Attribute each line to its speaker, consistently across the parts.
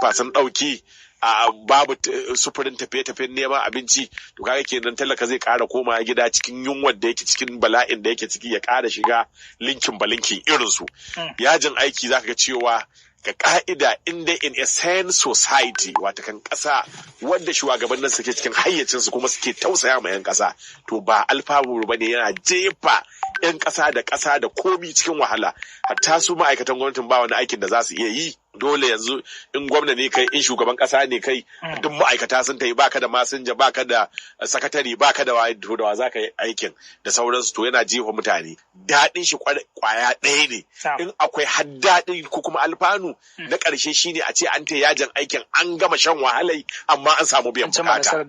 Speaker 1: fasan ɗauki babu sufurin tafiye-tafiyen neman abinci, to kaga kenan talaka zai ƙara koma gida cikin yunwar da yake cikin bala'in da yake ciki ya ƙara shiga linkin balinkin irinsu. Yajin aiki zaka ga cewa ga ka'ida inda in a sane society wata kan ƙasa wadda shugabannin suke cikin hayyacinsu kuma suke tausaya ma 'yan ƙasa, to ba alfahari ba ne, yana jefa 'yan ƙasa da komi cikin wahala. Hatta su ma'aikatan gwamnatin ba wani aikin da za su iya yi. Dole yanzu in gwamna ne kai, in shugaban kasa ne kai, duk ma'aikata sun tayi, baka da masinja, baka da sakatare, baka da waye, to da wa zaka yi aikin da sauransu, to yana jefa mutane. Daɗin shi kwaya ɗaya ne, in akwai haddaɗi ko kuma alfanu na ƙarshe shine a ce an ta yajin aikin, an gama shan wahalai amma an samu biyan bukata.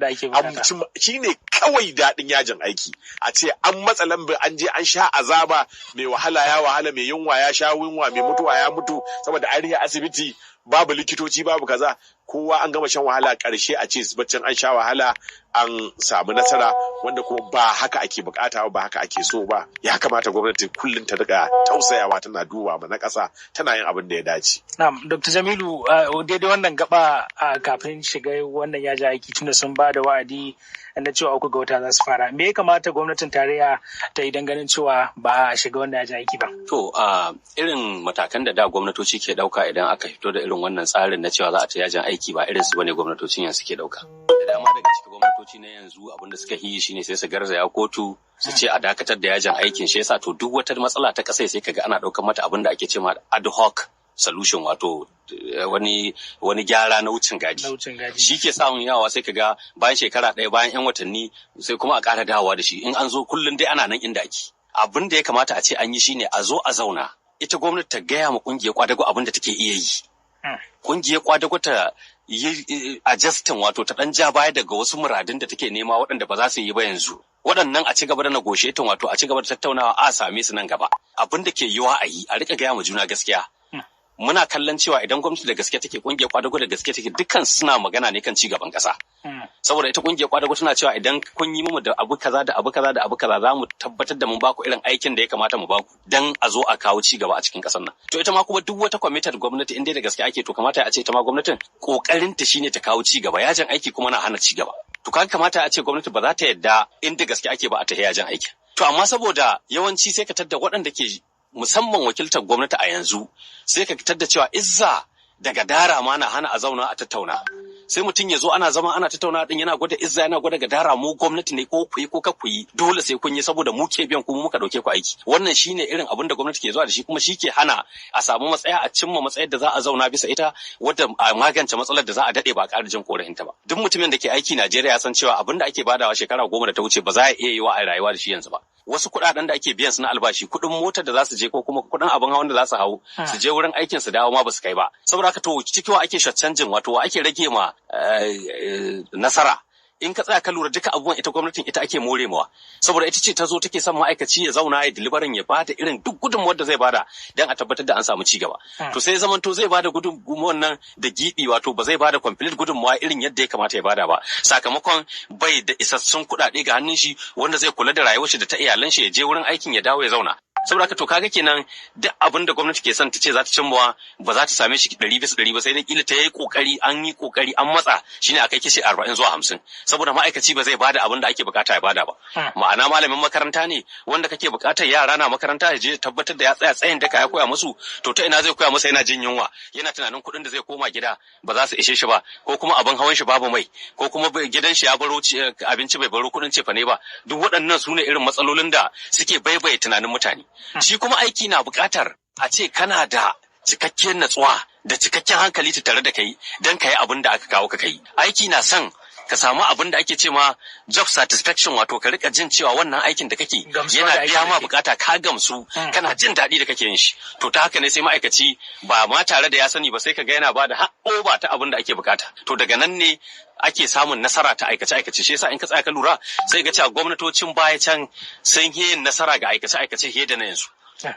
Speaker 1: Shine kawai daɗin yajin aiki, a ce an matsa lamba, an je an sha azaba, mai wahala ya wahala, mai yunwa ya sha yunwa, mai mutuwa ya mutu saboda an rihe asibiti, babu likitoci, babu kaza, kowa an gama shan wahala, ƙarshe a ce baccin an sha wahala an samu nasara, wanda kuma ba haka ake bukata ba haka ake so ba. Ya kamata gwamnati kullum ta riga tausayawa, tana duba ma na ƙasa, tana yin abin da ya dace.
Speaker 2: Na'am, Dr. Jamilu, daidai wannan gaba kafin shiga wannan yaji aiki, tunda sun ba da wa'adi na cewa 3 ga wata za su fara, me ya kamata gwamnatin tarayya ta yi ganin cewa ba a shiga wannan yaji aiki ba?
Speaker 3: To, irin matakan da gwamnatoci ke ɗauka idan aka fito da irin wannan tsarin na cewa za a ta yajin aiki, ba irin su bane gwamnatocin yanzu ke ɗauka. Da dama daga cikin gwamnatoci na yanzu abinda suka yi shine sai su garzaya kotu su ce a dakatar da yajin aikin, shi yasa to duk wata matsala ta ƙasa sai kaga ana ɗaukar mata abin da ake cewa ad hoc solution, wato wani gyara na wucin gadi. Shi ke samun yawa, sai kaga bayan shekara ɗaya, bayan 'yan watanni, sai kuma a ƙara dawowa da shi. In an zo kullum dai ana nan inda ake. Abin da ya kamata a ce an yi shine a zo a zauna, ita gwamnati ta gaya ma ƙungiyar kwadago abin da take iya yi. Ƙungiyar kwadago ta yi adjustin, wato ta ɗan ja baya daga wasu muradun da take nema waɗanda ba za su yi ba yanzu. Waɗannan a ci gaba da negotiating, wato a ci gaba da tattaunawa, a same su nan gaba. Abin da ke yiwa a yi, a riƙa gaya ma juna gaskiya. Muna kallon cewa idan gwamnati da gaske take, ƙungiyar kwadago da gaske take, dukkan suna magana ne kan ci gaban ƙasa. Saboda ita ƙungiyar kwadago tana cewa idan kun yi mu da abu kaza da abu kaza da abu kaza, za mu tabbatar da mun baku irin aikin da ya kamata mu baku dan a zo a kawo ci gaba a cikin ƙasar nan. To ita ma kuma duk wata kwamitar gwamnati in dai da gaske ake, to kamata a ce ita ma gwamnatin ƙoƙarin ta shine ta kawo ci gaba. Yajin aiki kuma na hana ci gaba. To kaga kamata a ce gwamnati ba za ta yadda in da gaske ake ba a ta yajin aiki. To amma saboda yawanci sai ka tadda waɗanda ke musamman wakiltar gwamnati a yanzu, sai ka fitar da cewa izza daga dara ma na hana a zauna a tattauna. Sai mutum ya zo ana zama ana tattauna din, yana gwada izza, yana gwada gadara, mu gwamnati ne ko ku yi ko ka ku yi, dole sai kun yi saboda mu ke biyan ku, mu muka dauke ku aiki. Wannan shine irin abin da gwamnati ke zuwa da shi, kuma shi ke hana a samu matsaya, a cimma matsayar da za a zauna bisa ita, wadda a magance matsalar da za a dade ba a ƙara jin korafinta ba. Duk mutumin da ke aiki Najeriya ya san cewa abin da ake badawa shekara 10 da ta wuce ba za a iya yi wa a rayuwa da shi yanzu ba. Wasu kuɗaɗen da ake biyan su na albashi, kuɗin motar da za su je ko kuma kuɗin abin hawan da za su hau su je wurin aikin su dawo ma ba su kai ba. Saboda haka to ciki wa ake shortchanging, wato wa ake rage ma nasara. In ka tsaya ka lura duka abubuwan ita gwamnatin ita ake more mawa, saboda ita ce ta zo take son ma'aikaci ya zauna ya deliverin, ya bada irin duk gudunmuwar da zai bada dan a tabbatar da an samu ci gaba. To sai zaman to zai bada gudunmuwar nan da gibi, wato ba zai bada complete gudunmuwa irin yadda ya kamata ya bada ba, sakamakon bai da isassun kuɗaɗe ga hannun shi wanda zai kula da rayuwar shi da ta iyalan shi, ya je wurin aikin ya dawo ya zauna. Saboda haka to kaga kenan duk abin da gwamnati ke son ta ce za ta cimmawa ba za ta same shi 100% ba, sai dai kila ta yi kokari, an yi kokari an matsa shine akai kishi 40 zuwa 50, saboda ma'aikaci ba zai bada abin da ake bukata ya bada ba. Ma'ana malamin makaranta ne wanda kake bukatar yara na makaranta ya je tabbatar da ya tsaya tsayin daka ya koya musu, to ta ina zai koya musu yana jin yunwa, yana tunanin kuɗin da zai koma gida ba za su ishe shi ba, ko kuma abin hawan shi babu mai, ko kuma gidan shi ya baro abinci bai baro kuɗin cefane ba. Duk waɗannan su ne irin matsalolin da suke baibaye tunanin mutane. Shi kuma aiki na buƙatar a ce kana da cikakkiyar natsuwa da cikakken hankali tare da kai don ka yi abin da aka kawo ka kai. Aiki na son ka samu abin da ake ce ma job satisfaction, wato ka rika jin cewa wannan aikin da kake yana biya ma bukata, ka gamsu, kana jin daɗi da kake yin shi. To ta haka ne sai ma'aikaci ba ma tare da ya sani ba sai ka ga yana ba da over ta abin da ake bukata. To daga nan ne ake samun nasara ta aikace-aikace. Shi yasa in ka tsaya ka lura sai ga cewa gwamnatocin baya can sun yi nasara ga aikace-aikace fiye da na yanzu.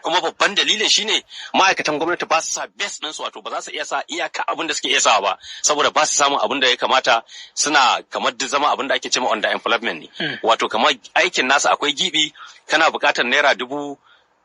Speaker 3: Kuma babban dalilin shine ma'aikatan gwamnati ba su sa best ɗinsu, wato ba za su iya sa iyaka abin da suke iya sawa ba, saboda ba su samun abin da ya kamata, suna kamar duk zama abin da ake cewa under employment ne. Wato kamar aikin nasa akwai gibi, kana buƙatar naira 1000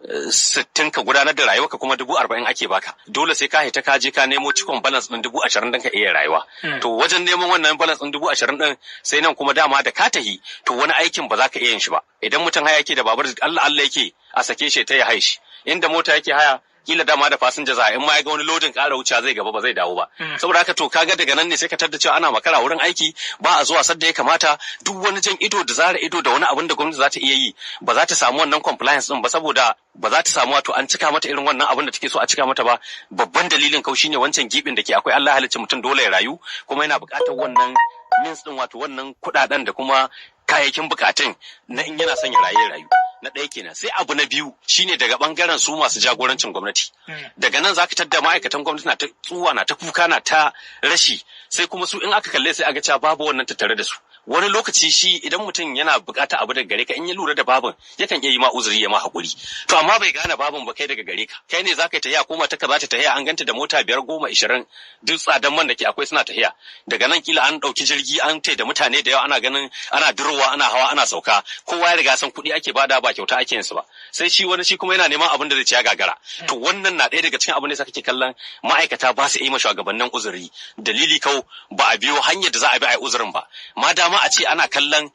Speaker 3: 60 ka gudanar da rayuwa ka kuma 40,000 ake baka dole sai ka haita ka je ka nemo cikon balance din 20,000 din ka iya rayuwa to wajen neman wannan balance din 20,000 din sai nan kuma dama da ka tahi to wani aikin ba za ka iya yin shi ba idan mutum haya yake da babur Allah yake a sake shi ta ya haishi inda mota yake haya kila dama da fasinja za in ma ya ga wani lodin ƙara wuce zai gaba ba zai dawo ba saboda haka to kaga daga nan ne sai ka tada cewa ana makara wurin aiki ba a zuwa sadda ya kamata duk wani jan ido da zara ido da wani abin da gwamnati za ta iya yi ba za ta samu wannan compliance din ba saboda ba za ta samu wato an cika mata irin wannan abin da take so a cika mata ba babban dalilin kau shine wancan gibin da ke akwai Allah halicci mutum dole ya rayu kuma yana buƙatar wannan means din wato wannan kuɗaɗen da kuma kayayyakin bukatun na in yana son ya rayu na ɗaya kenan sai abu na biyu shine daga bangaren su masu jagorancin gwamnati daga nan zaka tadda ma'aikatan gwamnati na ta tsuwa na ta kuka na ta rashi sai kuma su in aka kalle sai aga cewa babu wannan tattare da su wani lokaci shi idan mutum yana bukata abu daga gare ka in ya lura da babun yakan iya yi ma uzuri ya ma hakuri to amma bai gane babun ba kai daga gare ka kai ne zaka yi tahiya ko mata ka za ta tahiya an ganta da mota 5 10 20 duk tsadan man da ke akwai suna tahiya daga nan kila an dauki jirgi an tai da mutane da yawa ana ganin ana durowa ana hawa ana sauka kowa ya riga san kuɗi ake bada ba kyauta ake yin su ba sai shi wani shi kuma yana neman abin da zai ci ya gagara to wannan na ɗaya daga cikin abin da sa kake kallon ma'aikata ba su yi ma shugabannin uzuri dalili kau ba a biyo hanyar da za a bi a yi uzurin ba ma dama a ce ana kallon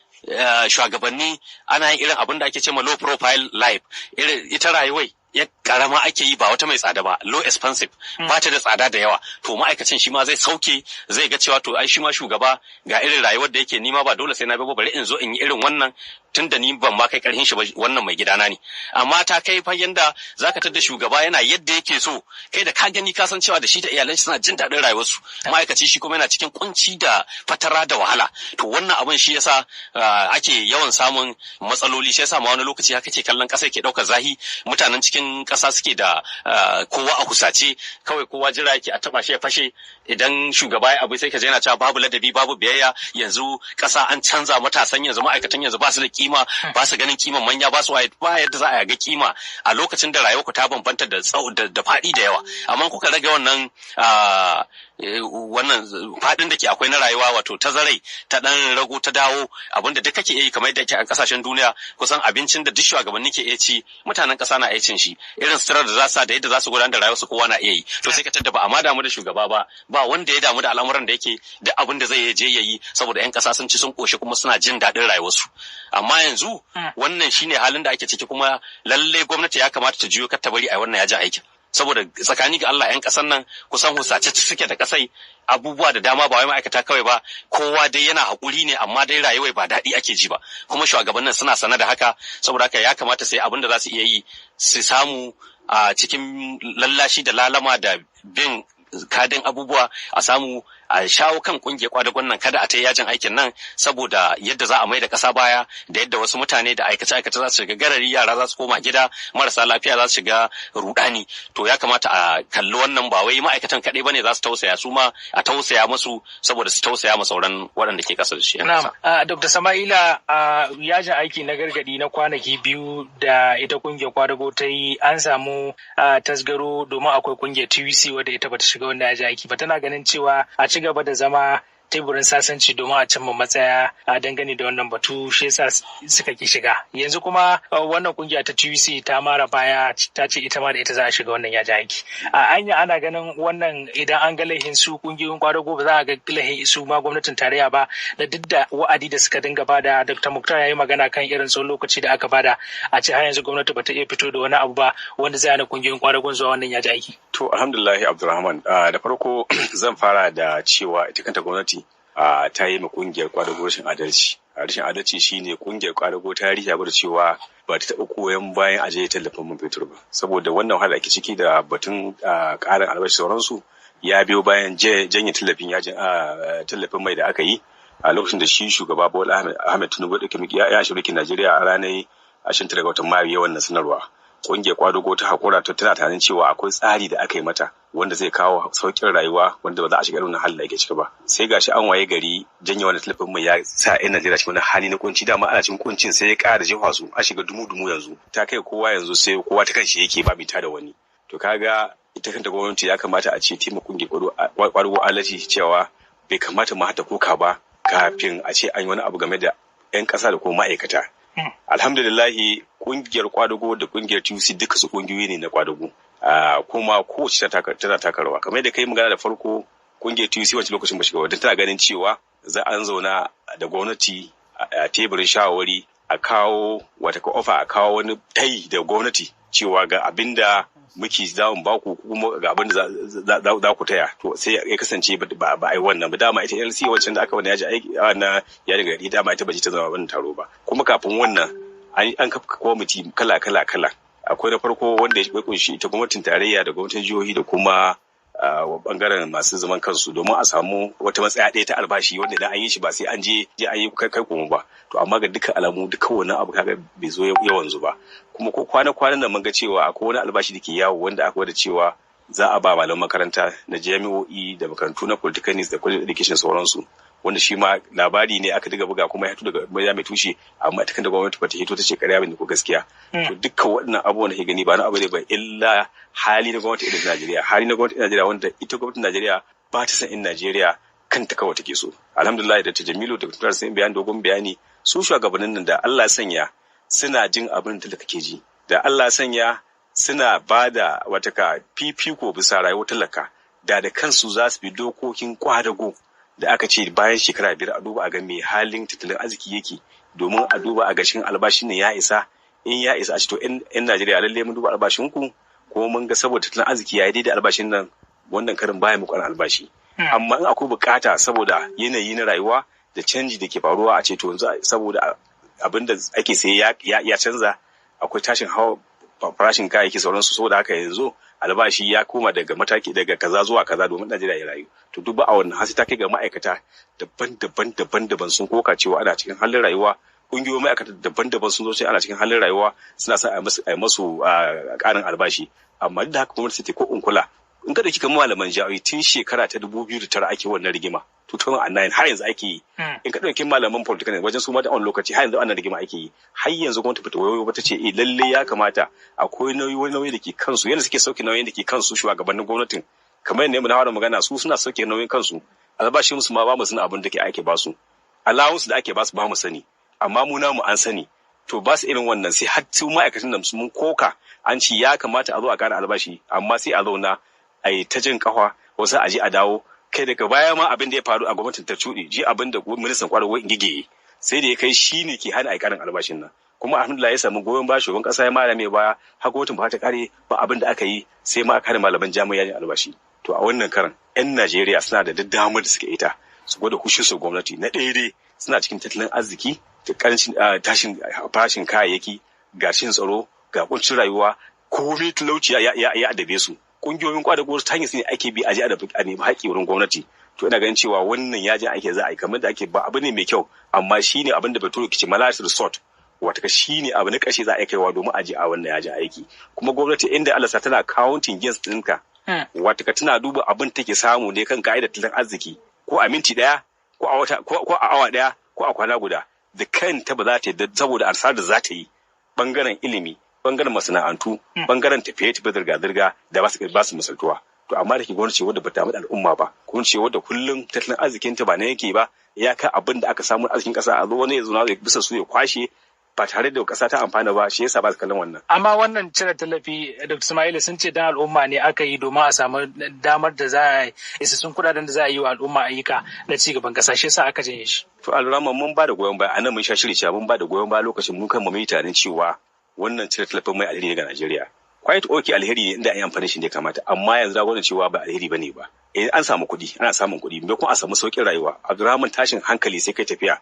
Speaker 3: shugabanni ana yin irin abin da ake ce ma low profile life irin ita rayuwai ya karama ake yi ba wata mai tsada ba low expensive ba ta da tsada da yawa to ma'aikacin shi ma zai sauke zai ga cewa to ai shi ma shugaba ga irin rayuwar da yake nima ba dole sai na bi ba bari in zo in yi irin wannan tun da ni ban ma kai karhin shi ba wannan mai gidana ne amma ta kai fa yanda zaka tada shugaba yana yadda yake so kai da ka gani ka san cewa da shi da iyalan shi suna jin daɗin rayuwarsu ma'aikaci shi kuma yana cikin kunci da fatara da wahala to wannan abin shi yasa ake yawan samun matsaloli shi yasa ma wani lokaci haka ke kallon ƙasar ke ɗaukar zahi mutanen cikin ƙasa suke da kowa a kusace kawai kowa jira yake a taba shi ya fashe idan shugaba ya abu sai ka je yana cewa babu ladabi babu biyayya yanzu ƙasa an canza matasan yanzu ma'aikatan yanzu ba su da kima ba su ganin kiman manya ba su ba yadda za a ga kima a lokacin da rayuwa ku ta bambanta da faɗi da yawa amma kuka rage wannan faɗin da ke akwai na rayuwa wato tazarai ta ɗan rago ta dawo abinda duk kake yi kamar yadda ake a ƙasashen duniya kusan abincin da duk shugabanni ke iya ci mutanen ƙasa na iya cin shi irin suturar da za su da yadda za su gudanar da rayuwarsu kowa na iya yi to sai ka tadda ba amma damu da shugaba ba wanda ya damu da al'amuran da yake duk abin da zai je ya yi saboda 'yan ƙasa sun ci sun ƙoshi kuma suna jin daɗin rayuwarsu amma yanzu wannan shine halin da ake ciki kuma lalle gwamnati ya kamata ta juyo kar ta bari a wannan yajin aikin saboda tsakani ga Allah 'yan ƙasan nan kusan husace suke da kasai abubuwa da dama ba wai ma'aikata kawai ba kowa dai yana haƙuri ne amma dai rayuwar ba daɗi ake ji ba kuma shugabannin suna sana da haka saboda haka ya kamata sai abin da za su iya yi su samu a cikin lallashi da lalama da bin kadin abubuwa a samu a shawo kan kungiyar kwadagon nan kada a ta yajin aikin nan saboda yadda za a mai da ƙasa baya da yadda wasu mutane da aikace-aikace za su shiga garari yara za su koma gida marasa lafiya za su shiga rudani to ya kamata a kalli wannan ba wai ma'aikatan kaɗai bane za su tausaya su ma a tausaya musu saboda su tausaya ma sauran waɗanda ke ƙasa da shi.
Speaker 2: Na'am, Dr. Sama'ila yajin aiki na gargadi na kwanaki 2 da ita kungiyar kwadago ta yi an samu tasgaro domin akwai kungiyar TUC wadda ita bata shiga wannan yajin aiki ba tana ganin cewa a ci gaba da zama teburin sasanci domin a cimma matsaya a dangane da wannan batu shi yasa suka ki shiga yanzu kuma wannan kungiya ta TUC ta mara baya ta ce ita ma da ita za a shiga wannan yajin aiki a anya ana ganin wannan idan an ga laihin su kungiyoyin kwadago ba za a ga laihin su ma gwamnatin tarayya ba da duk da wa'adi da suka dinga bada Dr. Muktar ya yi magana kan irin tsawon lokaci da aka bada a ce har yanzu gwamnati bata iya fito da wani abu ba wanda zai hana kungiyoyin kwadagon zuwa wannan yajin aiki.
Speaker 4: To alhamdulillah Abdulrahman da farko zan fara da cewa ita kanta gwamnati ta yi ma kungiyar kwadago rashin adalci. Rashin adalci shine kungiyar kwadago ta riya da cewa ba ta taɓa koyon bayan aje tallafin man fetur ba. Saboda wannan wahala ake ciki da batun ƙarin albashi sauransu ya biyo bayan janye tallafin mai da aka yi a lokacin da shi shugaba Bola Ahmed Tinubu ya shirki Najeriya a ranar 29 ga watan Mayu wannan sanarwa. Kungiyar kwadago ta hakura ta tana tunanin cewa akwai tsari da aka yi mata wanda zai kawo sauƙin rayuwa wanda ba za a shiga irin halin da ake ciki ba sai gashi an waye gari janye wannan tallafin mai ya sa 'yan Najeriya cikin wani hali na kunci dama ana cikin kuncin sai ya ƙara jefa su a shiga dumu yanzu ta kai kowa yanzu sai kowa ta kanshi yake ba mita da wani to kaga ita kanta gwamnati ya kamata a ce tima kungiyar kwadago alaji cewa bai kamata mu hata koka ba kafin a ce an yi wani abu game da 'yan ƙasa da kuma ma'aikata Alhamdulillahi kungiyar kwadago da kungiyar TUC duka su kungiyoyi ne na kwadago. Kuma kowace tana taka rawa. Kamar yadda kai magana da farko kungiyar TUC wancan lokacin ba shiga wadda tana ganin cewa za an zauna da gwamnati a teburin shawarwari a kawo wata ofa a kawo wani tayi da gwamnati cewa ga abinda muke za mu ba ku kuma ga abin da za ku taya to sai ya kasance ba a yi wannan ba dama ita LC wacce da aka wani yaji aiki na ya daga gari dama ita ba ta zama wannan taro ba kuma kafin wannan an kafa kwamiti kala akwai na farko wanda ya kunshi ita gwamnatin tarayya da gwamnatin jihohi da kuma bangaren masu zaman kansu domin a samu wata matsaya ɗaya ta albashi wanda idan an yi shi ba sai an je an yi kai kuma ba to amma ga dukkan alamu dukkan wannan abu kaga bai zo yawan ba kuma ko kwana-kwanan nan mun ga cewa akwai wani albashi da ke yawo wanda aka wada cewa za a ba malaman makaranta na jami'o'i da makarantu na polytechnics da college education sauransu wanda shi ma labari ne aka diga buga kuma ya fito daga maza mai tushe amma ita kan da gwamnati ba ta hito ta ce ƙarya bane ko gaskiya to dukkan waɗannan abubuwan da ke gani ba na abu ne ba illa hali na gwamnati irin Najeriya hali na gwamnati Najeriya wanda ita gwamnatin Najeriya ba ta san in Najeriya kanta kawai take so alhamdulillah da ta Jamilu da Dr. Sun bayani dogon bayani su shugabannin nan da Allah sanya suna jin abin da kake ji da Allah sanya suna ba da wata ka fifiko bisa rayuwar talaka da kansu za su bi dokokin kwadago da aka ce bayan shekara 5 a duba a ga me halin tattalin arziki yake domin a duba a gashin albashin ne ya isa in ya isa a ce to in Najeriya lalle mun duba albashin ku ko mun ga saboda tattalin arziki ya yi daidai albashin nan wannan karin baya muku albashi amma in akwai bukata saboda yanayi na rayuwa da canji da ke faruwa a ce to yanzu saboda abin da ake sai ya canza akwai tashin hawa farashin kayayyaki sauransu saboda haka yanzu albashi ya koma daga mataki daga kaza zuwa kaza domin Najeriya ya rayu to duk ba a wannan hasi ta kai ga ma'aikata daban-daban sun koka cewa ana cikin halin rayuwa kungiyoyin ma'aikata daban-daban sun zo sai ana cikin halin rayuwa suna son a masu ƙarin albashi amma duk da haka gwamnati ta ko kula in ka dauki kamar malaman jami'o'i tun shekara ta 2009 ake wannan rigima 2009 har yanzu ake yi in ka dauki malaman political wajen su ma da wani lokaci har yanzu ana rigima ake yi har yanzu gwamnati bata wayo ba ta ce lalle ya kamata akwai nauyi da ke kansu yadda suke sauke nauyin da ke kansu shugabannin gwamnatin kamar yadda na fara magana su suna sauke nauyin kansu albashin su ma ba mu sani abin da ke ake ba su allowance da ake ba su ba mu sani amma mu namu an sani to ba su irin wannan sai har su ma'aikatan da mun koka an ci ya kamata a zo a ƙara albashi amma sai a zauna a yi ta jin kafa wasu a je a dawo kai daga baya ma abin da ya faru a gwamnatin ta cuɗe ji abin da ministan kwadago ingige sai da ya kai shi ne ke hana a ƙarin albashin nan kuma alhamdulillah ya samu goyon baya shugaban ƙasa ya mara mai baya har gwamnatin ba ta kare ba abin da aka yi sai ma aka hana malaman jami'a yin albashi to a wannan karan 'yan Najeriya suna da damar da suka ita su gwada kushin su gwamnati na daidai suna cikin tattalin arziki da ƙarancin tashin farashin kayayyaki ga cin tsaro ga kuncin rayuwa komai talauci ya adabe su kungiyoyin kwadago ta hanyar ne ake bi a je a nemi haƙƙi wurin gwamnati to ina ganin cewa wannan yajin aiki za a yi kamar da ake ba abu ne mai kyau amma shine abin da Bature ke ce last resort wata shine abu na ƙarshe za a yi kaiwa domin a je a wannan yajin aiki kuma gwamnati inda Allah sa tana counting gains ɗinka wata ka tana duba abin take samu ne kan ka'idar tattalin arziki ko a minti ɗaya ko a wata ko a awa ɗaya ko a kwana guda da kanta ba za ta yi saboda asar da za ta yi bangaren ilimi bangaren masana'antu bangaren tafiye-tafiye zirga-zirga da ba su misaltuwa to amma da ke gwamnati wadda bata mu al'umma ba gwamnati wadda kullum tattalin arzikin ta ba na yake ba ya ka abin da aka samu arzikin kasa a zo wani ya zo na bisa su ya kwashe ba tare da kasa ta amfana ba shi yasa ba su kallon wannan
Speaker 2: amma wannan cire tallafi Dr. Ismail sun ce dan al'umma ne aka yi domin a samu damar da za a isassun kudaden da za a yi wa al'umma ayyuka na ci gaban kasa shi yasa aka janye shi
Speaker 4: to alrama mun ba da goyon baya anan mun sha shiri cewa mun ba da goyon baya lokacin mun kan mu yi tunanin cewa wannan cire tallafin mai alheri ga Najeriya. Quite okay alheri ne inda an yi amfani shi ne kamata amma yanzu da gwamnati cewa ba alheri bane ba. An samu kuɗi, ana samun kuɗi, me kuma a samu sauƙin rayuwa. Abdulrahman tashin hankali sai kai tafiya.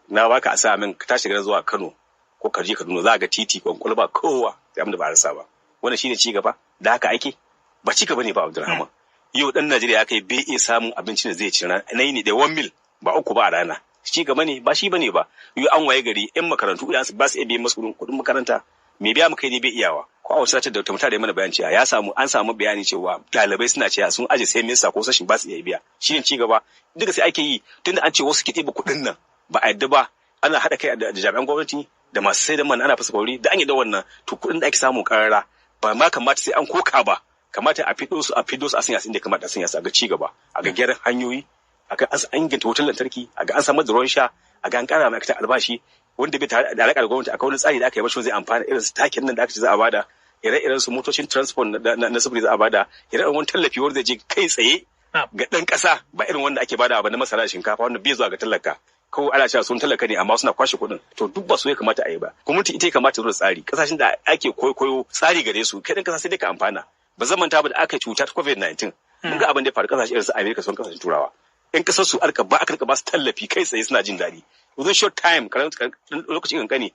Speaker 4: Na baka a sa min ka tashi garin zuwa Kano ko Karji Kaduna za ga titi kwankwal ba kowa sai amma da ba a rasa ba. Wannan shine ci gaba da haka ake ba ci gaba ne ba Abdulrahman. Yau dan Najeriya kai bai iya samun abincin da zai ci rana ne da 1 mil ba uku ba a rana. Ci gaba ne ba shi bane ba. Yau an waye gari 'yan makarantu idan ba su iya biyan masu kuɗin makaranta me biya muka ne bai iyawa ko a wasu da mutane mana bayan cewa an samu bayani cewa dalibai suna cewa sun aje sai minista ko sashin ba su iya biya shine ci gaba duka sai ake yi tunda an ce wasu ke ɗiba kuɗin nan ba a yadda ba ana haɗa kai da jami'an gwamnati da masu sai da man ana fasa kauri da an yi da wannan to kuɗin da ake samu karara ba ma kamata sai an koka ba kamata a fido su a sanya su inda kamata a sanya su a ga ci gaba a ga gyaran hanyoyi a ga an inganta wutar lantarki a ga an samar da ruwan sha a ga an ƙara ma'aikatan albashi wanda bai tare da alaƙa da gwamnati akwai wani tsari da aka yi mashi zai amfana irin su takin nan da aka ce za a bada ire-iren su motocin transport na sufuri za a bada ire-iren wani tallafi wanda zai je kai tsaye ga ɗan ƙasa ba irin wanda ake bada ba na masara da shinkafa wanda bai zuwa ga talaka ko ana cewa sun talaka ne amma suna kwashe kuɗin to duk ba su ya kamata a yi ba gwamnati ita ya kamata zuwa tsari ƙasashen da ake koyo tsari gare su kai ɗan ƙasa sai dai ka amfana ba zaman ta ba da aka yi cuta ta covid-19 mun ga abin da ya faru ƙasashe irin su Amerika sun ƙasashen turawa in ƙasar su aka ba su tallafi kai tsaye suna jin daɗi within short time lokacin kankani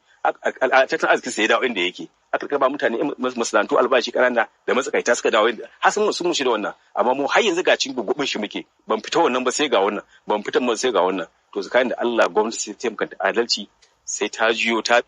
Speaker 4: tattalin arziki sai ya dawo inda yake aka ba mutane masana'antu albashi kanana da matsakaita suka dawo inda har sun mushi da wannan amma mu har yanzu ga cikin gugubin shi muke ban fita wannan ba sai ga wannan ban fita ba sai ga wannan to tsakanin da Allah gwamnati sai ta taimaka adalci sai ta jiyo ta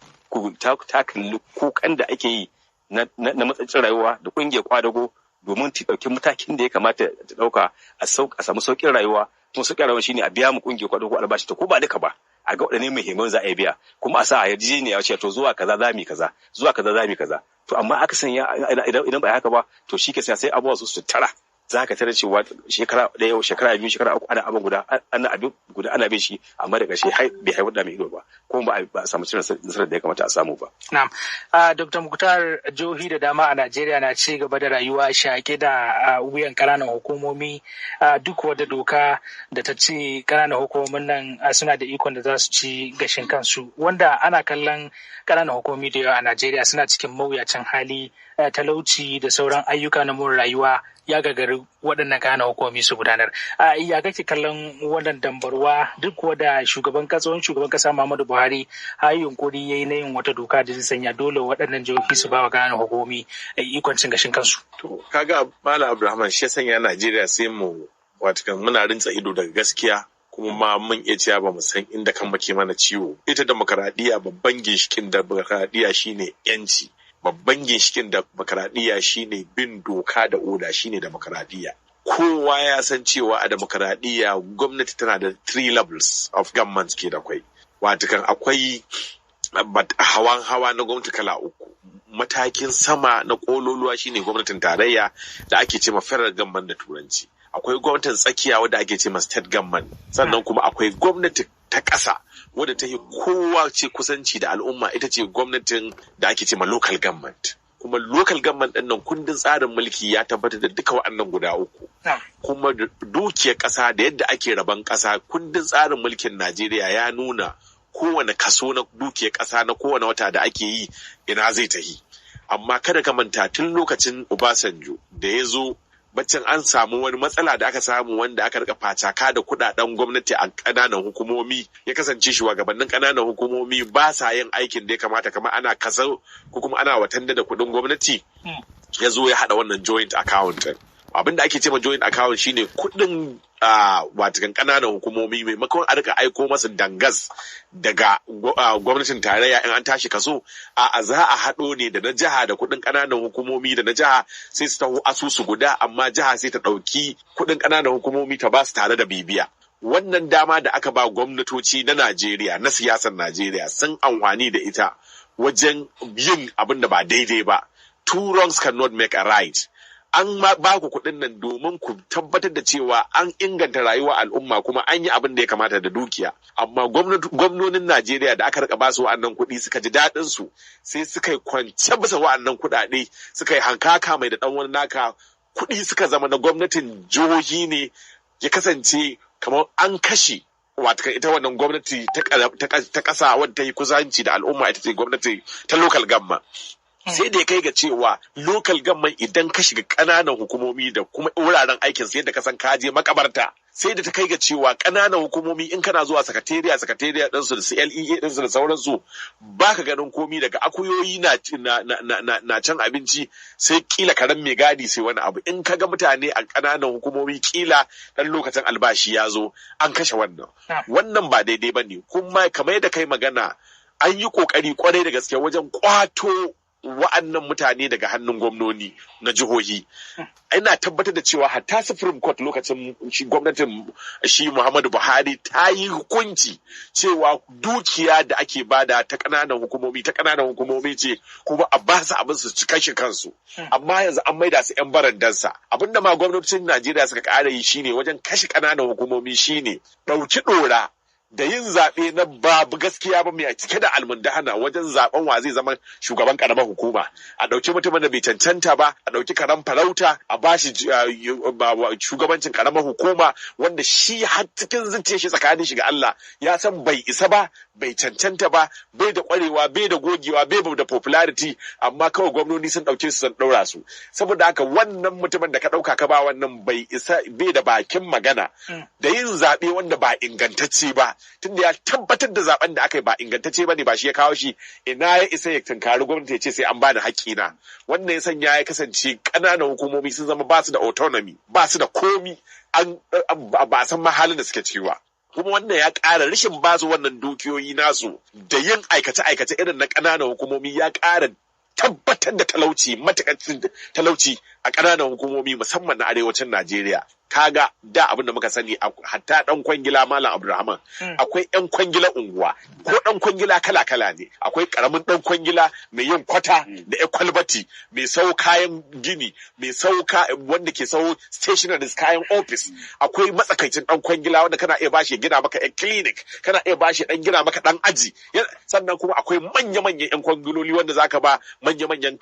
Speaker 4: kalli kukan da ake yi na matsatsin rayuwa da kungiyar kwadago domin ta dauki matakin da ya kamata ta dauka a samu sauƙin rayuwa kuma sauƙin rayuwa shine a biya mu kungiyar kwadago albashi ta ko ba duka ba a ga wadanne muhimman za a yi biya kuma a sa a yarjejeniya ce to zuwa kaza za mu kaza zuwa kaza za mu kaza to amma aka sanya idan ba haka ba to shi ke sai abubuwa su tara za ka tare cewa shekara ɗaya shekara biyu shekara uku ana abin guda ana bin shi amma da ƙarshe bai haifar da mai ido ba kuma ba a samu cin nasarar da ya kamata a samu ba.
Speaker 2: Na'am. Dr. Muktar, jihohi da dama a Najeriya na ci gaba da rayuwa shaƙe da wuyan ƙananan hukumomi duk wata doka da ta ce ƙananan hukumomin nan suna da ikon da za su ci gashin kansu wanda ana kallon ƙananan hukumomi da yawa a Najeriya suna cikin mawuyacin hali talauci da sauran ayyuka na more rayuwa ya gagari waɗannan ƙananan hukumomi su gudanar. Ya kake kallon wannan dambarwa duk wanda shugaban ƙasa Muhammadu Buhari har yunkuri yayi na yin wata doka da zai sanya dole waɗannan jihohi su ba wa ƙananan hukumomi ikon cin gashin kansu.
Speaker 1: To kaga Malam Abdulrahman shi sanya Najeriya sai mu watakan muna rintsa ido daga gaskiya kuma ma mun iya cewa ba mu san inda kan muke mana ciwo. Ita demokaradiyya babban ginshikin demokaradiyya shine yanci. Babban ginshikin demokaradiyya shine bin doka da oda shine demokaradiyya. Kowa ya san cewa a demokaradiyya gwamnati tana da 3 levels of government ke da kwai. Watakan akwai hawa na gwamnati kala 3. Matakin sama na kololuwa shine gwamnatin tarayya da ake ce ma federal government da turanci. Akwai gwamnatin tsakiya wadda ake ce ma state government. Sannan kuma akwai gwamnati ta ƙasa wadda ta yi kowa ce kusanci da al'umma ita ce gwamnatin da ake ce ma local government. Kuma local government ɗin nan kundin tsarin mulki ya tabbatar da duka waɗannan guda 3. Kuma dukiyar ƙasa da yadda ake raban ƙasa kundin tsarin mulkin Najeriya ya nuna kowane kaso na dukiyar ƙasa na kowane wata da ake yi ina zai tahi. Amma kada ka manta tun lokacin Obasanjo da ya zo baccin an samu wani matsala da aka samu wanda aka rika facaka da kudaden gwamnati a kananan hukumomi ya kasance shugabannin kananan hukumomi ba sa yin aikin da ya kamata kamar ana kasar ko kuma ana watanda da kudin gwamnati ya zo ya hada wannan joint account abinda ake cewa joint account shine kudin watakan kananan hukumomi maimakon a rika aiko masa dangas daga gwamnatin tarayya in an tashi kaso a za a haɗo ne da na jiha da kuɗin ƙananan hukumomi da na jiha sai su taho asusu guda amma jiha sai ta ɗauki kuɗin ƙananan hukumomi ta ba su tare da bibiya. Wannan dama da aka ba gwamnatoci na Najeriya na siyasar Najeriya sun amfani da ita wajen yin abin da ba daidai ba. 2 wrongs cannot make a right. An ba ku kuɗin nan domin ku tabbatar da cewa an inganta rayuwar al'umma kuma an yi abin da ya kamata da dukiya. Amma gwamnonin Najeriya da aka rika ba su wa'annan kuɗi suka ji daɗin su sai suka yi kwance bisa wa'annan kuɗaɗe suka yi hankaka mai da ɗan wani naka kuɗi suka zama na gwamnatin jihohi ne ya kasance kamar an kashe wata ita wannan gwamnati ta ƙasa wadda ta yi kusanci da al'umma ita ce gwamnati ta local government. Sai da ya kai ga cewa local government idan ka shiga ƙananan hukumomi da kuma wuraren aikin su yadda ka san kaje makabarta sai da ta kai ga cewa ƙananan hukumomi in kana zuwa sakatariya ɗinsu da CLEA ɗinsu da sauransu ba ka ganin komi daga akuyoyi na can abinci sai kila karen mai gadi sai wani abu in ka ga mutane a ƙananan hukumomi kila ɗan lokacin albashi ya zo an kashe wannan ba daidai ba ne kuma kamar yadda kai magana an yi ƙoƙari kwarai da gaske wajen ƙwato wa'annan mutane daga hannun gwamnoni na jihohi. Ina tabbatar da cewa hatta Supreme Court lokacin gwamnatin shi Muhammadu Buhari ta yi hukunci cewa dukiya da ake bada ta ƙananan hukumomi ce kuma a ba su abin su ci kashe kansu. Amma yanzu an maida su 'yan barandansa. Abinda ma gwamnatocin Najeriya suka ƙara yi shine wajen kashe ƙananan hukumomi shine ɗauki ɗora da yin zaɓe na babu gaskiya ba mai cike da almundahana wajen zaɓen wa zai zama shugaban karamar hukuma, a ɗauki mutumin da bai cancanta ba, a ɗauki karan farauta a bashi shugabancin karamar hukuma wanda shi har cikin zuciyar shi tsakanin shi ga Allah ya san bai isa ba, bai cancanta ba, bai da kwarewa, bai da gogewa, bai da popularity, amma kawai gwamnoni sun ɗauke su sun ɗaura su. Saboda haka wannan mutumin da ka ɗauka ka ba wannan bai isa, bai da bakin magana da yin zaɓe wanda ba ingantacce ba, tunda ya tabbatar da zaben da aka yi ba ingantacce ba ne, ba shi ya kawo shi, ina ya isa ya tunkari gwamnati ya ce sai an bani haƙƙina. Wannan ya sanya ya kasance ƙananan hukumomi sun zama ba su da autonomy, ba su da komi, ba a san mahalin da suke ciwa. Kuma wannan ya ƙara rashin basu wannan dukiyoyi nasu da yin aikace-aikace irin na ƙananan hukumomi ya ƙara tabbatar da talauci, matakacin talauci a ƙananan hukumomi musamman na arewacin Najeriya. Kaga da abin da muka sani hatta dan kwangila Malam Abdulrahman akwai yan kwangila unguwa ko dan kwangila kala-kala ne, akwai karamin dan kwangila mai yin kwata da ya kwalbati, mai sau kayan gini, mai sau wanda ke sau stationaries kayan office, akwai matsakaicin dan kwangila wanda kana iya bashi gina maka yan clinic, kana iya bashi dan gina maka dan aji, sannan kuma akwai manya-manyan yan kwangiloli wanda zaka ba manya-manyan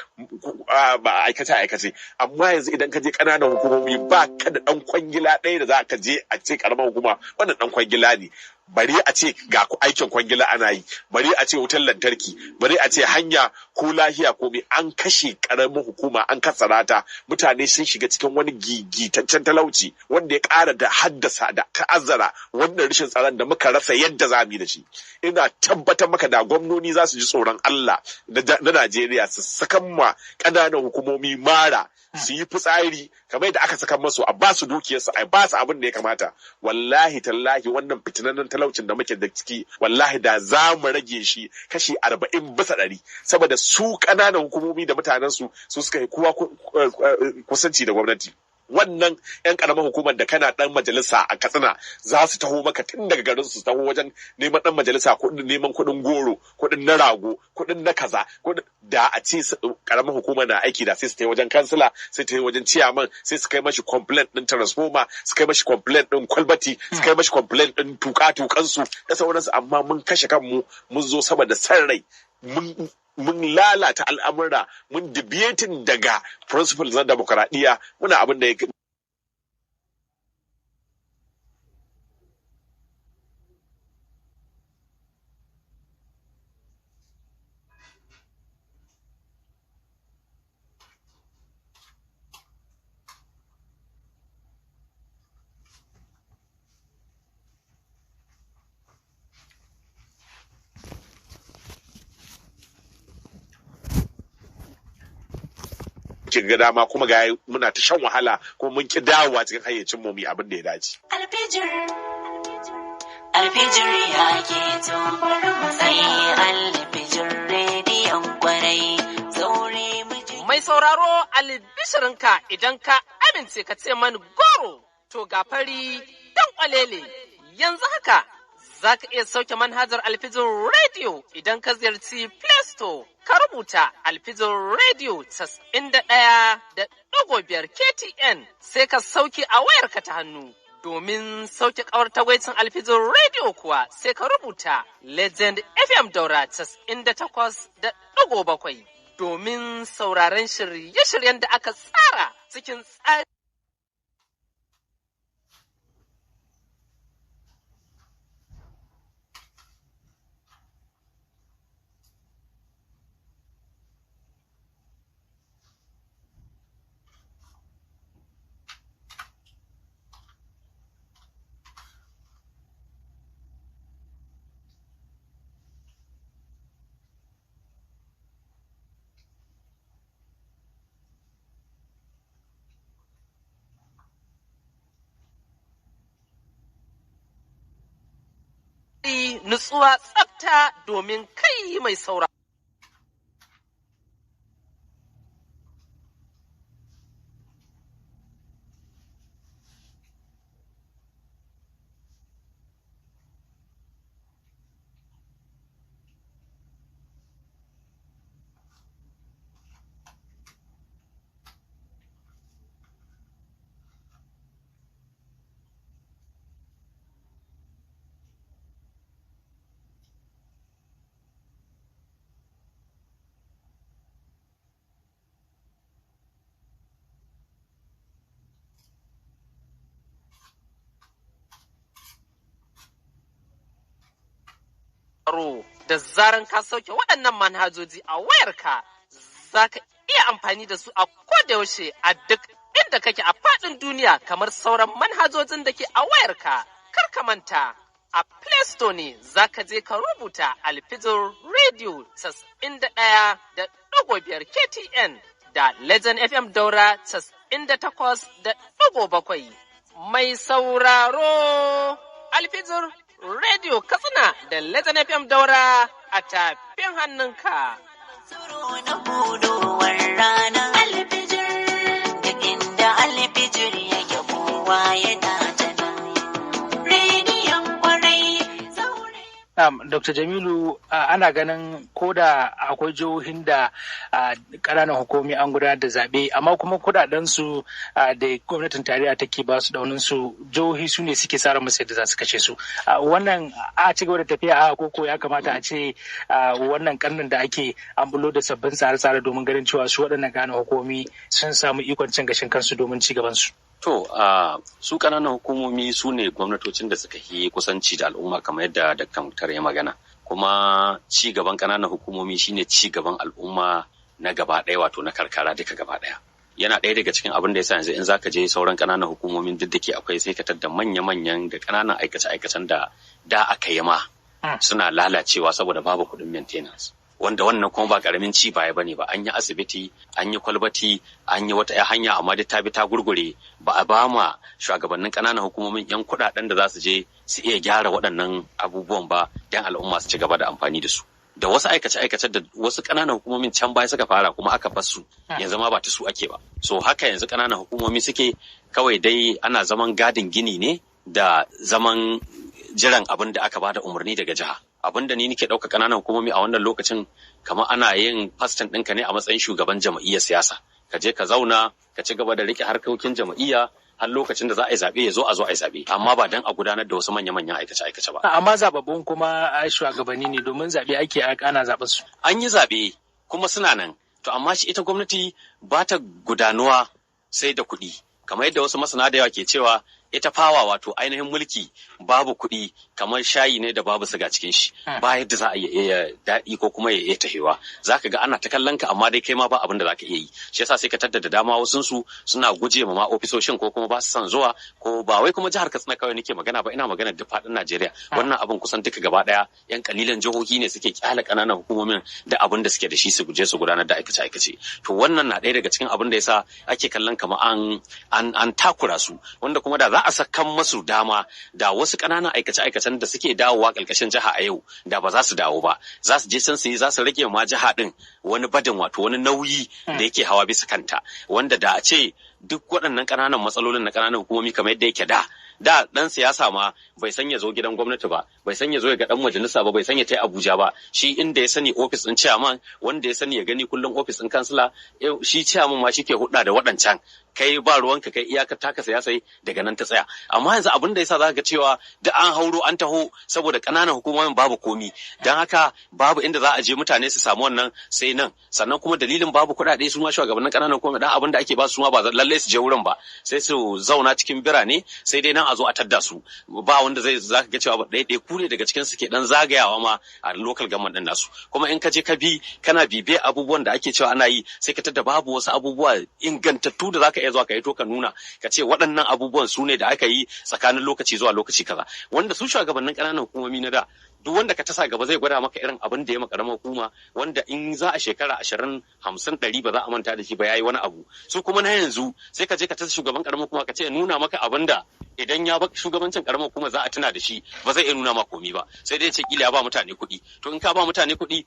Speaker 1: aikace-aikace. Amma yanzu idan ka je ƙananan hukumomi ba ka da dan kwangila ɗaya da za ka je a ce karamar hukuma wannan dan kwangila ne, bari a ce ga aikin kwangila ana yi, bari a ce wutar lantarki, bari a ce hanya ko lahiya ko me, an kashe karamar hukuma, an kasara ta, mutane sun shiga cikin wani gigitaccen talauci wanda ya ƙara da haddasa da ta'azzara wannan rashin tsaron da muka rasa yadda za mu yi da shi. Ina tabbatar maka da gwamnoni za su ji tsoron Allah na Najeriya su sakan ma ƙananan hukumomi mara su yi fitsari kamar yadda aka saka masu, a ba su dukiyarsu, a ba su abin da ya kamata. Wallahi tallahi wannan fitinannen talaucin da muke da ciki, wallahi da za mu rage shi kashi 40%, saboda su ƙananan hukumomi da mutanensu su suka yi kowa kusanci da gwamnati. Wannan 'yan ƙaramar hukumar da kana ɗan majalisa a Katsina za su taho maka tun daga garin su taho wajen neman ɗan majalisa, neman kuɗin goro, kuɗin na rago, kuɗin na kaza, da a ce ƙaramar hukumar na aiki da sai su ta wajen kansila, sai ta wajen ciyaman, sai su kai mashi complaint ɗin transformer, su kai mashi complaint ɗin kwalbati, su kai mashi complaint ɗin tuka-tukansu da sauransu. Amma mun kashe kanmu, mun zo saboda san rai, mun lalata al'amura, mun deviating daga principles na demokaradiyya, muna abin da ya ga dama, kuma ga muna ta shan wahala, kuma mun ki dawowa cikin hayyacin mu abin da ya dace.
Speaker 5: Alfijir ya ke to sai alfijir rediyon kwarai zaure miji. Mai sauraro albishirinka idan ka amince ka ce mani goro to ga fari dan kwalele yanzu haka. Za ka iya sauke manhajar Alfijir Radio idan ka ziyarci Play Store, ka rubuta Alfijir Radio 91.5 KTN sai ka sauke a wayarka ta hannu. Domin sauke kawar tagwaicin Alfijir Radio kuwa sai ka rubuta Legend FM Daura 98.7 domin sauraron shirye-shiryen da aka tsara cikin tsari. Nutsuwa tsafta domin kai mai saura. tsaro da zaran ka sauke waɗannan manhajoji a wayarka za ka iya amfani da su a kodayaushe a duk inda kake a faɗin duniya kamar sauran manhajojin da ke a wayarka. Kar ka manta, a Play Store ne za ka je ka rubuta Alfijir Radio 91.5 KTN da Legend FM Daura 98.7. Mai sauraro, Alfijir Radio Katsina da Legend FM Daura a tafin hannunka.
Speaker 6: Tsoro na budowar ranar alfijir, duk inda alfijir yake kowa yana ta nan. Rediyon kwarai zaure.
Speaker 2: Dr. Jamilu, ana ganin ko da akwai jihohin da ƙananan hukumi an gudanar da zaɓe, amma kuma kuɗaɗensu da gwamnatin tarayya take ba su daunin su jihohi su ne suke tsara musu yadda za su kashe su. Wannan a ci gaba da tafiya a koko ya kamata a ce wannan karnin da ake an bulo da sabbin tsare-tsare domin ganin cewa su waɗannan ƙananan hukumi sun samu ikon cin gashin kansu domin ci gaban su.
Speaker 3: To, su ƙananan hukumomi su ne gwamnatocin da suka yi kusanci da al'umma kamar yadda Dr. Muktar ya magana. Kuma ci gaban ƙananan hukumomi shine ci gaban al'umma na gaba ɗaya, wato na karkara duka gaba ɗaya. Yana ɗaya daga cikin abin da ya sa yanzu in zaka je sauran ƙananan hukumomin duk da ke akwai sai ka tadda manya-manyan da ƙananan aikace-aikacen da aka yi ma suna lalacewa saboda babu kuɗin maintenance. Wanda wannan kuma ba karamin ci baya bane ba, an yi asibiti, an yi kwalbati, an yi wata hanya amma dai ta bi ta gurgure, ba a ba ma shugabannin ƙananan hukumomin yan kuɗaɗen da za su je su iya gyara waɗannan abubuwan ba dan al'umma su ci gaba da amfani da su. Da wasu aikace-aikace da wasu ƙananan hukumomin can baya suka fara kuma aka bar su, yanzu ma ba ta su ake ba. So haka yanzu ƙananan hukumomi suke, kawai dai ana zaman gadin gini ne da zaman jiran abin da aka bada umarni daga jiha. Abin da ni nake ɗauka ƙananan hukumomi a wannan lokacin kamar ana yin fastin ɗinka ne a matsayin shugaban jama'iyyar siyasa. Ka je ka zauna ka ci gaba da riƙe harkokin jama'iyya har lokacin da za a yi zaɓe ya zo a yi zaɓe, amma ba dan a gudanar da wasu manya-manyan aikace-aikace ba.
Speaker 2: Amma zababbun kuma shugabanni ne domin zaɓe ake ana zaɓen su.
Speaker 3: An yi zaɓe kuma suna nan, to amma shi ita gwamnati ba ta gudanuwa sai da kuɗi. Kamar yadda wasu masana da yawa ke cewa ita fawa, wato ainihin mulki, babu kuɗi kamar shayi ne da babu siga cikin shi, ba yadda za a iya daɗi ko kuma ya iya tahewa. Za ka ga ana ta kallon ka amma dai kai ma ba abin da za ka iya yi. Shi yasa sai ka tadda da dama wasunsu suna guje ma ofisoshin ko kuma ba su son zuwa, ko ba wai kuma jihar Katsina kawai nake magana ba, ina magana da faɗin Najeriya. Wannan abin kusan duka gaba ɗaya yan kalilan jihohi ne suke kyala ƙananan hukumomin da abin da suke da shi su guje su gudanar da aikace-aikace. To wannan na ɗaya daga cikin abin da yasa ake kallon kamar an takura su, wanda kuma da za a sakan masu dama da wasu ƙananan aikace-aikacen da suke dawowa ƙarƙashin jiha a yau da ba za su dawo ba, za su je can su yi, za su rage ma jiha ɗin wani badin, wato wani nauyi da yake hawa bisa kanta, wanda da a ce duk waɗannan ƙananan matsalolin na ƙananan hukumomi kamar yadda yake da ɗan siyasa ma bai san ya zo gidan gwamnati ba, bai san ya zo ya ga ɗan majalisa ba, bai san ya tai Abuja ba, shi inda ya sani ofis ɗin chairman, wanda ya sani ya gani kullum ofis ɗin kansila, shi chairman ma shi ke hudda da waɗancan. Kai ba ruwanka, kai iyakar taka siyasa daga nan ta tsaya. Amma yanzu abin da yasa za ka ga cewa da an hauro an taho saboda ƙananan hukumomin babu komi, don haka babu inda za a je mutane su samu wannan sai nan. Sannan kuma dalilin babu kuɗaɗe, su ma shugabannin ƙananan hukumomi dan abin da ake ba su ma ba lallai su je wurin ba, sai su zauna cikin birane, sai dai nan a zo a tadda su. Ba wanda za ka ga cewa ba ɗaya ku ne daga cikin su ke dan zagayawa ma a local government ɗin nasu. Kuma in ka je ka bi kana bibiye abubuwan da ake cewa ana yi, sai ka tadda babu wasu abubuwa ingantattu da za ka iya zuwa ka yi to ka nuna ka ce waɗannan abubuwan su ne da aka yi tsakanin lokaci zuwa lokaci kaza, wanda su shugabannin ƙananan hukumomi na da duk wanda ka tasa gaba zai gwada maka irin abin da ya maka karamar hukuma, wanda in za a shekara 20, 50, 100 ba za a manta da shi ba, yayi wani abu. Su kuma na yanzu sai ka je ka tasa shugaban karamar hukuma ka ce nuna maka abin da idan ya ba shugabancin karamar hukuma za a tuna da shi, ba zai iya nuna ma komi ba, sai dai ce kila ya ba mutane kuɗi. To in ka ba mutane kuɗi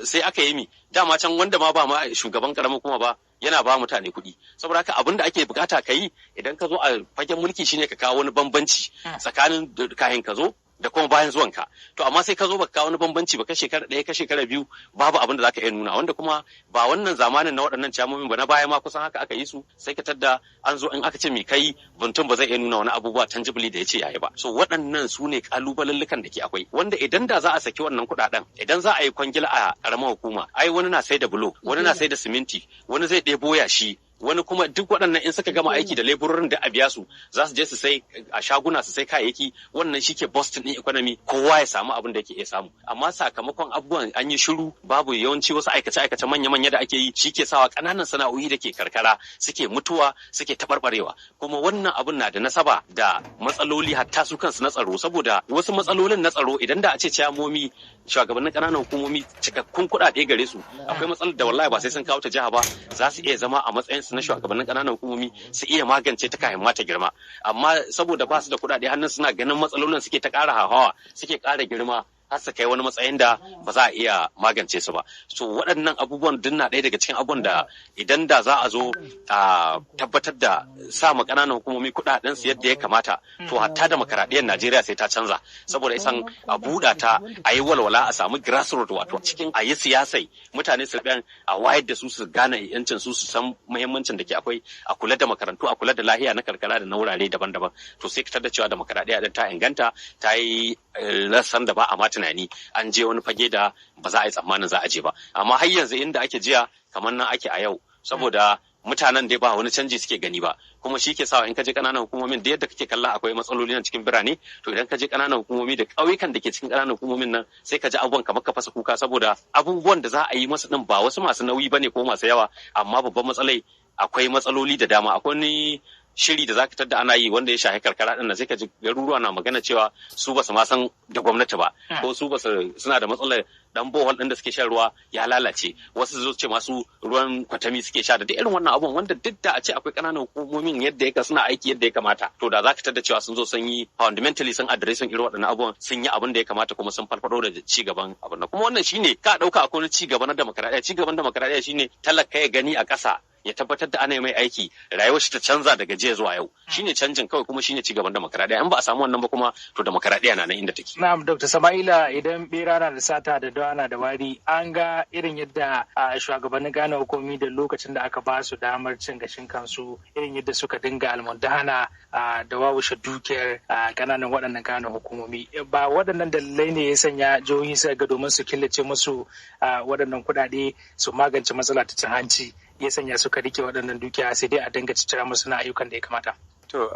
Speaker 3: sai aka yi mi dama can wanda ma ba ma shugaban karamar hukuma ba yana ba mutane kuɗi. Saboda haka abin da ake bukata ka yi idan ka zo a fagen mulki shine ka kawo wani bambanci tsakanin kayan ka zo da kuma bayan zuwanka. To amma sai ka zo baka kawo wani bambanci ba, ka shekara ɗaya ka shekara biyu babu abin da zaka iya nuna, wanda kuma ba wannan zamanin na waɗannan camomin ba, na baya ma kusan haka aka yi su. Sai ka tadda an zo in aka ce me kai, buntun ba zai iya nuna wani abubuwa tangibly da ya ce yayi ba. So waɗannan su ne kalubalallukan da ke akwai, wanda idan da za a saki wannan kuɗaɗen, idan za a yi kwangila a ƙaramar hukuma, ai wani na sai da bulo, wani na sai da siminti, wani zai ɗebo yashi wani kuma duk waɗannan in suka gama aiki da leburorin da a biya su za su je su sai a shaguna su sai kayayyaki, wannan shi ke Boston din economy, kowa ya samu abin da yake iya samu. Amma sakamakon abubuwan an yi shiru, babu yawanci wasu aikace-aikace manya-manya da ake yi, shi ke sawa ƙananan sana'o'i da ke karkara suke mutuwa, suke taɓarɓarewa. Kuma wannan abun na da nasaba da matsaloli hatta su kansu na tsaro, saboda wasu matsalolin na tsaro idan da a ce ciyamomi, shugabannin ƙananan hukumomi cikakkun kuɗaɗe gare su, akwai matsalar da wallahi ba sai sun kawo ta jiha ba, za su iya zama a matsayin su na shugabannin ƙananan hukumomi su iya magance ta kayan mata girma. Amma saboda ba su da kuɗaɗe hannun, suna ganin matsalolin suke ta ƙara hawa, suke ƙara girma, har su kai wani matsayin da ba za a iya magance su ba. So waɗannan abubuwan duk na ɗaya daga cikin abubuwan da idan da za a zo a tabbatar da sa ma ƙananan hukumomi kuɗaɗen su yadda ya kamata, to hatta da demokaradiyyar Najeriya sai ta canza, saboda isan a buɗa ta, a yi walwala, a samu grassroots, wato cikin a yi siyasai, mutane su ɗan a wayar da su gane yancin su san muhimmancin da ke akwai, a kula da makarantu, a kula da lahiya na karkara da na wurare daban-daban, to sai ka da cewa demokaradiyya ɗin ta inganta, ta yi rassan da ba a mata tunani, an je wani fage da ba za a yi tsammanin za a je ba. Amma har yanzu inda ake jiya kamar nan ake a yau, saboda mutanen dai ba wani canji suke gani ba, kuma shi ke sawa in ka je ƙananan hukumomin da yadda kake kalla akwai matsaloli nan cikin birane, to idan ka je ƙananan hukumomi da ƙauyukan da ke cikin ƙananan hukumomin nan sai ka ji abubuwan kamar ka fasa kuka, saboda abubuwan da za a yi masu din ba wasu masu nauyi bane ko masu yawa, amma babban matsalai akwai matsaloli da dama. Akwai ni shiri da zaka tada ana yi wanda ya shafi karkara din nan, sai ka ji garuruwa na magana cewa su basu ma san da gwamnati ba, ko su basu, suna da matsalar dan bohol din da suke shan ruwa ya lalace, wasu su ce masu ruwan kwatami suke sha, da duk irin wannan abun wanda duk da a ce akwai ƙananan hukumomin yadda yake suna aiki yadda ya kamata, to da zaka tada cewa sun zo sun yi fundamentally sun addressing irin waɗannan abubuwan, sun yi abin da ya kamata, kuma sun farfado da ci gaban abin nan. Kuma wannan shine ka dauka akwai ci gaba na demokradiyya. Ci gaban demokradiyya shine talaka ya gani a ƙasa, ya tabbatar da ana mai aiki, rayuwar shi ta canza daga jiya zuwa yau, shine canjin kawai, kuma shine cigaban demokaradiyya. In ba a samu wannan ba kuma to demokaradiyya na nan inda take.
Speaker 2: Na'am, Dr. Sama'ila, idan bera na da sata da dawa na da wari, an ga irin yadda shugabannin gane hukumi da lokacin da aka ba su damar cin gashin kansu, irin yadda suka dinga almundana da wawushe dukiyar kananan waɗannan gane hukumomi. Ba waɗannan dalilai ne ya sanya jihohi suka ga domin su killace musu waɗannan kuɗaɗe su magance matsala ta cin hanci, ya sanya suka rike waɗannan dukiya sai dai a dinga ciccira musu na ayyukan da ya kamata.
Speaker 4: To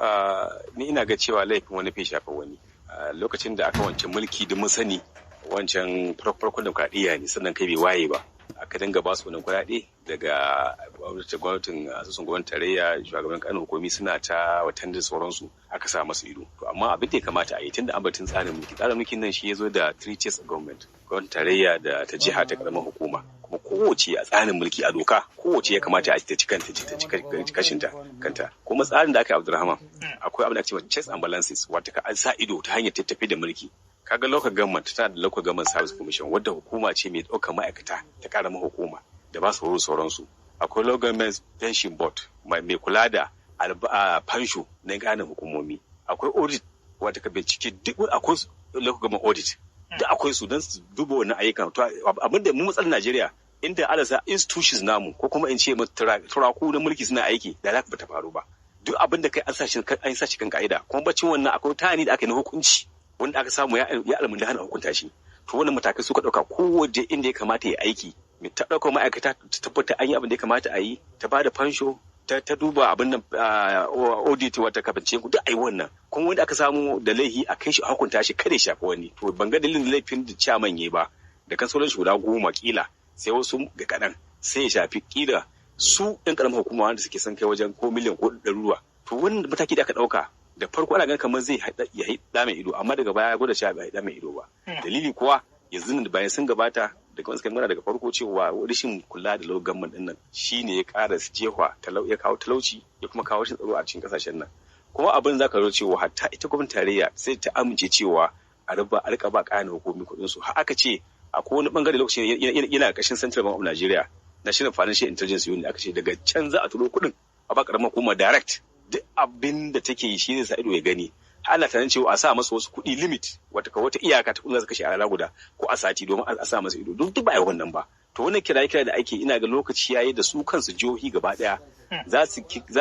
Speaker 4: ni ina ga cewa laifin wani fi shafa wani. Lokacin da aka wancan mulki da mun sani wancan farkon demokradiyya ne, sannan kai bai waye ba, aka dinga ba su wannan kuɗaɗe daga gwamnatin asusun gwamnatin tarayya, shugaban ƙananan hukumi suna ta watan da sauransu, aka sa masu ido. To amma abin da ya kamata a yi tunda an batun tsarin mulkin nan shi ya zo da 3 tiers of government, gwamnatin tarayya da ta jiha ta ƙaramar hukuma, kuma kowace a tsarin mulki a doka kowace ya kamata a ta ci kashinta kanta. Kuma tsarin da aka yi Abdulrahman, akwai abin da ake cewa checks and balances, wata ka an sa ido ta hanyar tattafi da mulki. Kaga local government tana da local government service commission, wadda hukuma ce mai ɗaukar ma'aikata ta ƙaramar hukuma da ba su horo sauransu. Akwai local government pension board mai kula da fansho na ƙananan hukumomi. Akwai audit wata ka bincike duk, akwai local government audit da akwai su don su duba wannan ayyukan. To abin da mu matsalar Najeriya, inda alasa institutions namu ko kuma in ce turaku na mulki suna aiki, da za ba ta faru ba. Duk abin da kai an sa shi kan ka'ida, kuma bacin wannan akwai tani da aka yi na hukunci wanda aka samu ya almunda hana hukunta shi. To wannan matakai suka ɗauka, kowace inda ya kamata ya aiki, ta ɗauka ma'aikata ta tabbata an yi abin da ya kamata a yi, ta ba da fansho, ta duba abin nan audit wata kabance duk a yi wannan. Kuma wanda aka samu da laifi a kai shi a hukunta shi kada ya shafi wani. To ban ga dalilin laifin da ciyaman ya ba da kansolin shi guda 10 kila sai wasu ga kaɗan sai ya shafi kila su ɗan ƙaramar hukuma wanda suke son kai wajen ko miliyan ko ɗaruruwa. To wannan mataki da aka ɗauka da farko ana ganin kamar zai ya haɗa mai ido, amma daga baya ya gwada cewa bai haɗa mai ido ba. Dalili kuwa yanzu da bayan sun gabata daga wani magana daga farko cewa rashin kula da local government ɗin nan shine ya ƙara jefa ya kawo talauci, ya kuma kawo rashin tsaro a cikin ƙasashen nan. Kuma abin za ka zo cewa hatta ita gwamnatin tarayya sai ta amince cewa a rika ba ƙananan hukumi kuɗin su. Har aka ce akwai wani bangare lokacin yana ƙarshen Central Bank of Nigeria, National Financial Intelligence Unit, aka ce daga can za a turo kuɗin a ba ƙaramar hukuma direct. Duk abin da take yi shi ne sa ido ya gani. Ana tunanin cewa a sa masa wasu kuɗi limit, wata iyaka ta kuɗin za su kashe a rana guda ko a sati domin a sa masa ido. Duk ba a yi wannan ba. To wannan kira da ake, ina ga lokaci yayi da su kansu jihohi gaba ɗaya za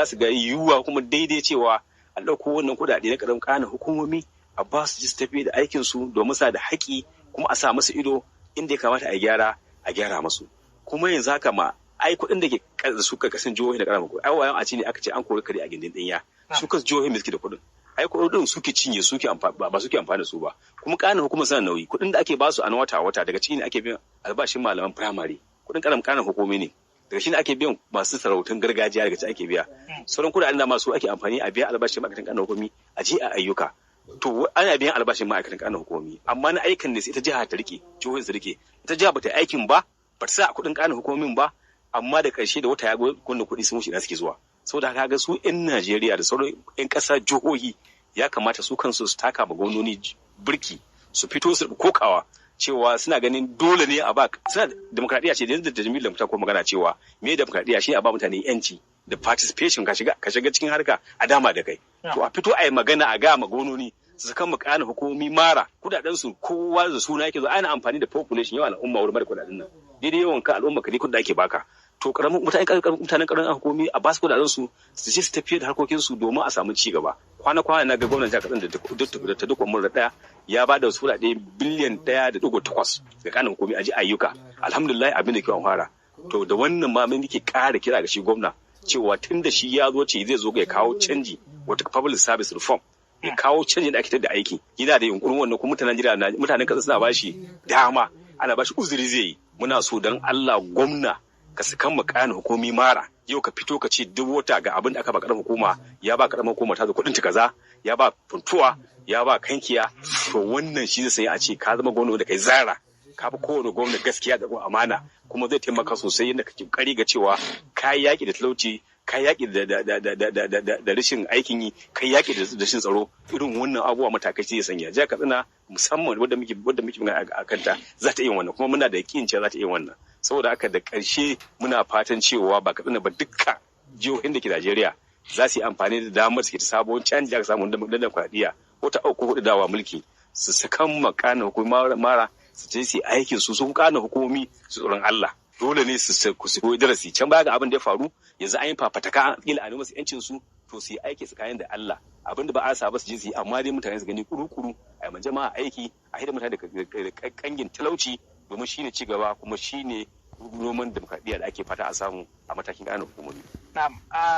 Speaker 4: su ga yiwuwa kuma daidai cewa an ɗauko wannan kuɗaɗe na ƙaramin ƙananan hukumomi a ba su ji tafi da aikin su domin sa da haƙi, kuma a sa masa ido inda ya kamata a gyara masu. Kuma yanzu haka ma ai kuɗin da ke su karkashin jihohi da ƙaramar ai wayan a ci ne aka ce an kori kare a gindin ɗinya su kasu jihohi mai suke da kuɗin ai kuɗin suke cinye suke amfani ba suke amfani da su ba kuma ƙananan hukumar suna nauyi kuɗin da ake basu a na wata daga ciki ne ake biyan albashin malaman firamare kuɗin ƙananan hukumi ne daga shi ne ake biyan masu sarautun gargajiya daga ci ake biya sauran kuɗaɗen da masu ake amfani a biya albashin ma'aikatan ƙananan hukumi a je a ayyuka to ana biyan albashin ma'aikatan ƙananan hukumi amma na aikin ne sai ita jiha ta rike jihohin su rike ita jiha bata aikin ba ta sa kuɗin ƙananan hukumomin ba amma da ƙarshe da wata ya gwanda kuɗi sun wuce da suke zuwa saboda haka ga su 'yan Najeriya da sauran 'yan ƙasa jihohi ya kamata su kansu su taka ma gwamnoni birki su fito su kokawa cewa suna ganin dole ne a ba suna demokradiyya ce da Jamilu da ko magana cewa me demokradiyya shi a ba mutane yanci da participation ka shiga cikin harka a dama da kai to a fito a yi magana a ga ma gwamnoni su kan makanin hukumomi mara kudaden su kowa da suna yake zo ana amfani da population yawan al'umma wurin mara kudaden nan daidai yawan ka al'umma ka ne kudin da ake baka to mutanen karamin hukumi a basu kudaden su je su tafiye da harkokin su domin a samu ci gaba kwana na ga gwamnatin jihar Katsina da ta dukkan murna daya ya ba da wasu kudade biliyan 1.8 ga kanin hukumi a ji ayyuka alhamdulillah abin da ke fara to da wannan ma mun yake ƙara kira ga shi gwamna cewa tun da shi ya zo ce zai zo ya kawo canji wata public service reform ya kawo canji da ake da aiki yana da yunkurin wannan kuma mutanen kasa suna bashi dama ana bashi uzuri zai yi muna so dan Allah gwamna ka sakan makanin hukumi mara yau ka fito ka ce duk wata ga abin da aka ba karamar hukuma ya ba karamar hukuma ta zo kudin ta kaza ya ba funtuwa ya ba kankiya to wannan shi zai a ce ka zama gwamna da kai zara ka bi kowane gwamna gaskiya da amana kuma zai taimaka sosai yadda kake kokari ga cewa ka yaki da talauci ka yaki da rashin aikin yi ka yaki da rashin tsaro irin wannan abubuwa matakai sai ya sanya jihar Katsina musamman wanda muke magana a kanta za ta iya wannan kuma muna da yakin cewa za ta iya wannan saboda haka da ƙarshe muna fatan cewa ba Katsina ba dukkan jihohin da ke Najeriya za su yi amfani da damar suke ta sabon canji da aka samu da demokradiyya ko ta auku hudu dawa mulki su sakan makanin hukumi mara su je su aikin su sun kana hukumomi su tsoron Allah dole ne su koyi darasi can baya ga abin da ya faru yanzu an yi fafataka kila a nemi su yancin su to su yi aiki tsakanin da Allah abin da ba a saba su je su yi amma dai mutane su gani kuru-kuru a yi jama'a aiki a hidda mutane da kangin talauci domin shine ci gaba kuma shine noman demokradiyya da ake fata a samu a matakin ƙananan hukumomi.
Speaker 2: Na'am,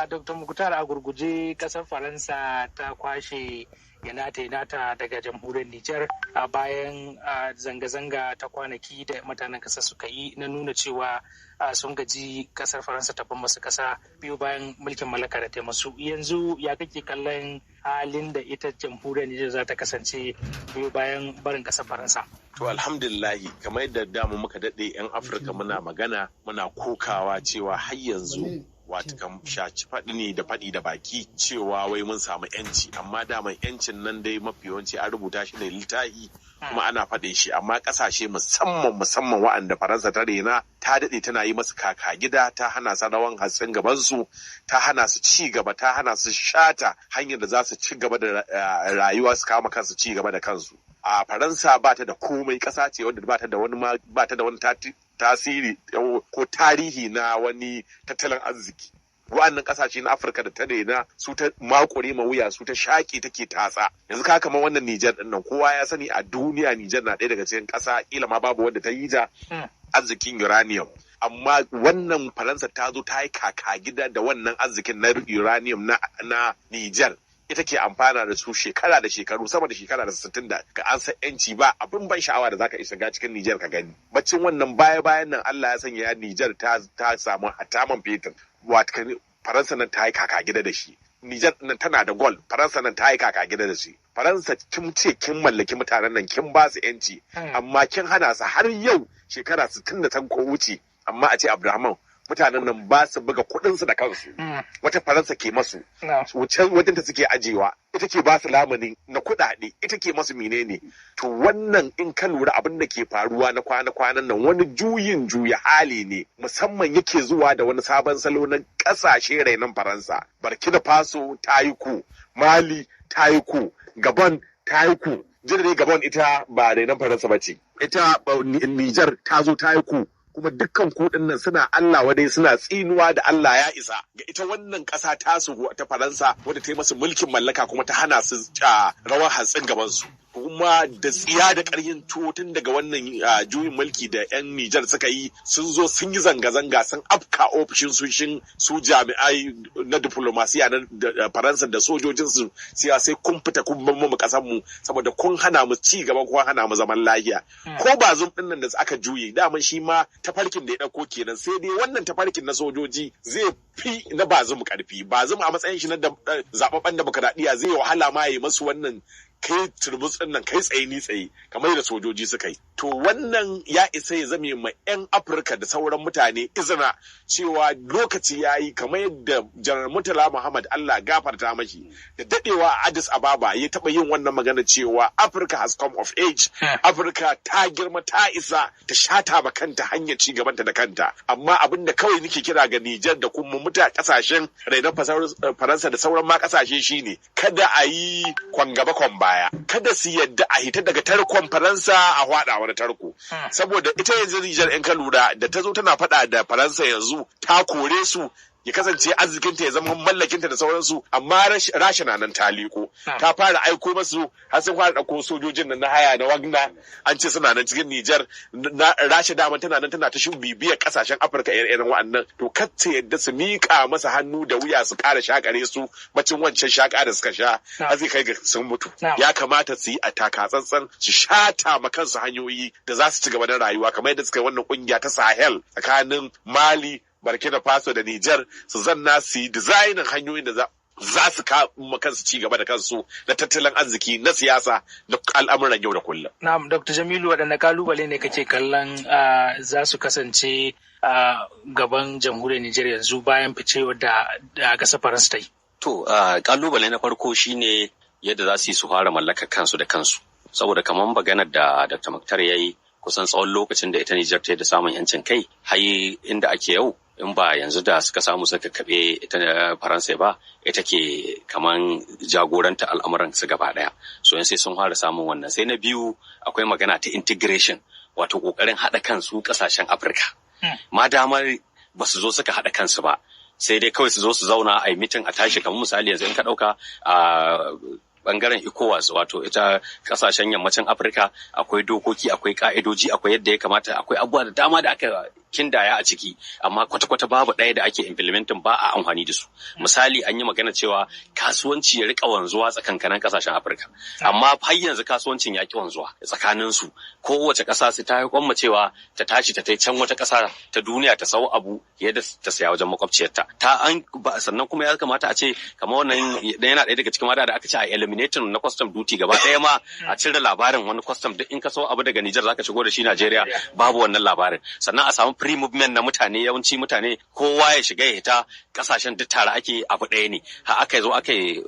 Speaker 2: Dr. Mukhtar a gurguje kasar Faransa ta kwashe yanata daga jamhuriyar Nijar a bayan zanga-zanga ta kwanaki da mutanen kasa suka yi na nuna cewa sun gaji kasar Faransa ta ban masu kasa biyu bayan mulkin mallaka da ta masu. Yanzu ya kake kallon halin da ita jamhuriyar Nijar za ta kasance biyu bayan barin kasar Faransa?
Speaker 1: To alhamdulillahi kamar yadda damu muka daɗe 'yan Afirka muna magana muna kokawa cewa har yanzu watakan shaci faɗi ne da faɗi da baki cewa wai mun samu yanci amma daman yancin nan dai mafi yawanci an rubuta shi ne littafi kuma ana faɗin shi amma ƙasashe musamman wa'anda Faransa ta rena ta daɗe tana yi masu kaka gida ta hana su rawan hatsin gabansu ta hana su ci gaba ta hana su shata hanyar da za su ci gaba da rayuwa su kama kansu ci gaba da kansu a Faransa ba ta da komai ƙasa ce wanda ba ta da wani tasiri ko tarihi na wani tattalin arziki wa'annan kasashe na Afirka da ta daina su ta makure ma wuya su ta shaƙi take tatsa yanzu ka kamar wannan Nijar din nan kowa ya sani a duniya Nijar na ɗaya daga cikin ƙasa kila ma babu wanda ta yi ta arzikin uranium amma wannan Faransa ta zo ta yi kaka gida da wannan arzikin na uranium na Nijar ita ke amfana da su shekara da shekaru sama da shekara da 60 da ka an san yanci ba abin ban sha'awa da zaka isa ga cikin Nijar ka gani baccin wannan bayan nan Allah ya sanya Nijar ta samu hataman fetur wato Faransa nan ta yi kaka gida da shi Nijar nan tana da gold Faransa nan ta yi kaka gida da shi Faransa kin ce kin mallaki mutanen nan kin ba su yanci amma kin hana su har yau shekara 60 da ta wuce amma a ce Abdulrahman mutanen nan ba su buga kuɗinsu da kansu wata Faransa ke masu wajen ta suke ajewa ita ke ba su lamuni na kuɗaɗe ita ke masu menene to wannan in ka lura abin da ke faruwa na kwana-kwanan nan wani juya hali ne musamman yake zuwa da wani sabon salo na ƙasashe rainon Faransa Burkina Faso ta yi ku Mali ta yi ku Gabon ta yi ku jirgin Gabon ita ba rainon Faransa ba ce ita Nijar ta zo ta yi ku kuma dukkan kuɗin nan suna Allah wadai suna tsinuwa da Allah ya isa ga ita wannan ƙasa tasu ta Faransa wadda ta yi masu mulkin mallaka kuma ta hana su rawar hantsin gaban su kuma da tsiya da ƙaryin tuwo tun daga wannan juyin mulki da 'yan Nijar suka yi sun zo sun yi zanga-zanga sun afka ofishin su jami'ai na diplomasiya na Faransa da sojojin su sai kun fita kun ban mu kasan mu saboda kun hana mu ci gaba kun hana mu zaman lafiya ko ba zum din nan da aka juye daman shi ma tafarkin da ya dauko kenan sai dai wannan tafarkin na sojoji zai fi na bazum karfi bazum a matsayin shi na zababben demokradiya zai wahala ma yi masu wannan kai turbus din nan kai tsaye ni tsaye kamar yadda sojoji suka yi to wannan ya isa ya zame ma 'yan Afirka da sauran mutane izina cewa lokaci ya yi kamar yadda Janar Murtala Muhammad Allah gafarta mashi da dadewa a Addis Ababa ya taba yin wannan magana cewa Africa has come of age Afirka ta girma ta isa ta shata ma kanta hanyar ci gabanta da kanta amma abin da kawai nake kira ga Nijar da kuma kasashen rainon Faransa da sauran ma kasashe shine kada a yi kwan gaba kwan baya kada su yadda a hita daga tarkon Faransa a hwada wani tarko saboda ita yanzu Nijar in ka lura da ta zo tana faɗa da Faransa yanzu ta kore su ya kasance arzikinta ya zama mallakinta da sauransu amma rasha na nan ta liko ta fara aiko masu har sun fara ɗauko sojojin nan na haya na Wagner an ce suna nan cikin Nijar rasha dama tana nan tana ta bibiyar kasashen Afirka irin wa'annan to kar ta yadda su miƙa masa hannu da wuya su ƙara shakare su bacin wancan shaka da suka sha har zai kai ga sun mutu ya kamata su yi a takatsantsan su shata ma kansu hanyoyi da za su ci gaba da rayuwa kamar yadda suka yi wannan kungiya ta Sahel tsakanin Mali Burkina Faso da Nijar su zanna su yi dizainin hanyoyin da za su kama kansu ci gaba da kansu na tattalin arziki na siyasa da al'amuran yau da kullum.
Speaker 2: Na'am, Dr. Jamilu waɗanne kalubale ne kake kallon za su kasance gaban jamhuriyar Nijar yanzu bayan ficewa da ƙasar Faransa ta yi?
Speaker 3: To, kalubale na farko shine yadda za su yi su fara mallakar kansu da kansu. Saboda kamar maganar da Dr. Muktar ya yi kusan tsawon lokacin da ita Nijar ta yi da samun 'yancin kai, har inda ake yau. In ba yanzu da suka samu suka kaɓe ita Faransa ba ita ke kaman jagoranta al'amuran su gaba ɗaya so sai sun fara samun wannan sai na biyu akwai magana ta integration wato ƙoƙarin haɗa kansu ƙasashen Afirka ma damar ba su zo suka haɗa kansu ba sai dai kawai su zo su zauna a yi mitin a tashi kamar misali yanzu in ka ɗauka a bangaren ECOWAS wato ita kasashen yammacin Afirka akwai dokoki akwai ka'idoji akwai yadda ya kamata akwai abubuwa da dama da aka kindaya a ciki amma kwata-kwata babu ɗaya da ake implementing ba a amfani da su misali an yi magana cewa kasuwanci ya rika wanzuwa tsakankanin kasashen Afirka amma har yanzu kasuwancin ya ki wanzuwa tsakanin su kowace ƙasa sai ta yi kwammacewa ta tashi ta tai can wata ƙasa ta duniya ta sau abu yadda ta saya wajen makwabciyarta sannan kuma ya kamata a ce kamar wannan yana ɗaya daga cikin wada da aka ce a eliminating na custom duty gaba ɗaya ma a cire labarin wani custom duk in ka sau abu daga Nijar zaka shigo da shi Najeriya babu wannan labarin sannan a samu free movement na mutane yawanci mutane kowa ya shiga ya hita kasashen duk tare ake abu ɗaya ne har aka zo aka yi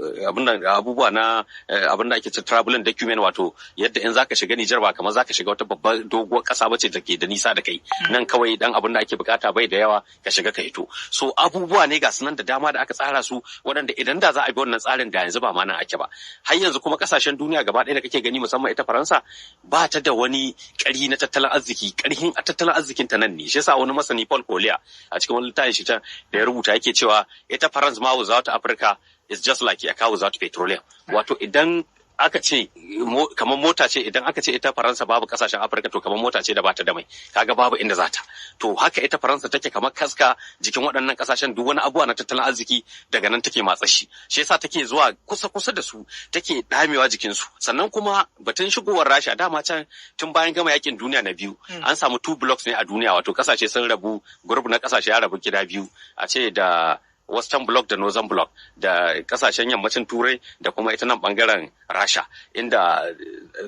Speaker 3: abubuwa na abin da ake ce traveling document wato yadda in zaka shiga Nijar ba kamar zaka shiga wata babbar doguwar ƙasa bace da ke da nisa da kai nan kawai dan abin da ake bukata bai da yawa ka shiga ka hito so abubuwa ne ga sunan da dama da aka tsara su waɗanda idan da za a bi wannan tsarin da yanzu ba ma nan ake ba har yanzu kuma kasashen duniya gaba ɗaya da kake gani musamman ita Faransa ba ta da wani ƙari na tattalin arziki ƙarhin a tattalin arzikin ta nan ne shi yasa wani masani Paul Collier a cikin wani littafin shi da ya rubuta yake cewa ita France ma without Africa is just like a car without petroleum wato idan aka ce kamar mota ce idan aka ce ita Faransa babu kasashen Afirka to kamar mota ce da bata da mai kaga babu inda zata to haka ita Faransa take kamar kaska jikin waɗannan kasashen duk wani abuwa na tattalin arziki daga nan take matsa shi yasa take zuwa kusa da su take damewa jikin su sannan kuma batun shigowar Rasha dama can tun bayan gama yakin duniya na biyu an samu 2 blocks ne a duniya wato kasashe sun rabu group na kasashe ya rabu gida biyu a ce da Western Bloc da Northern Bloc da kasashen yammacin Turai da kuma ita nan bangaren Rasha inda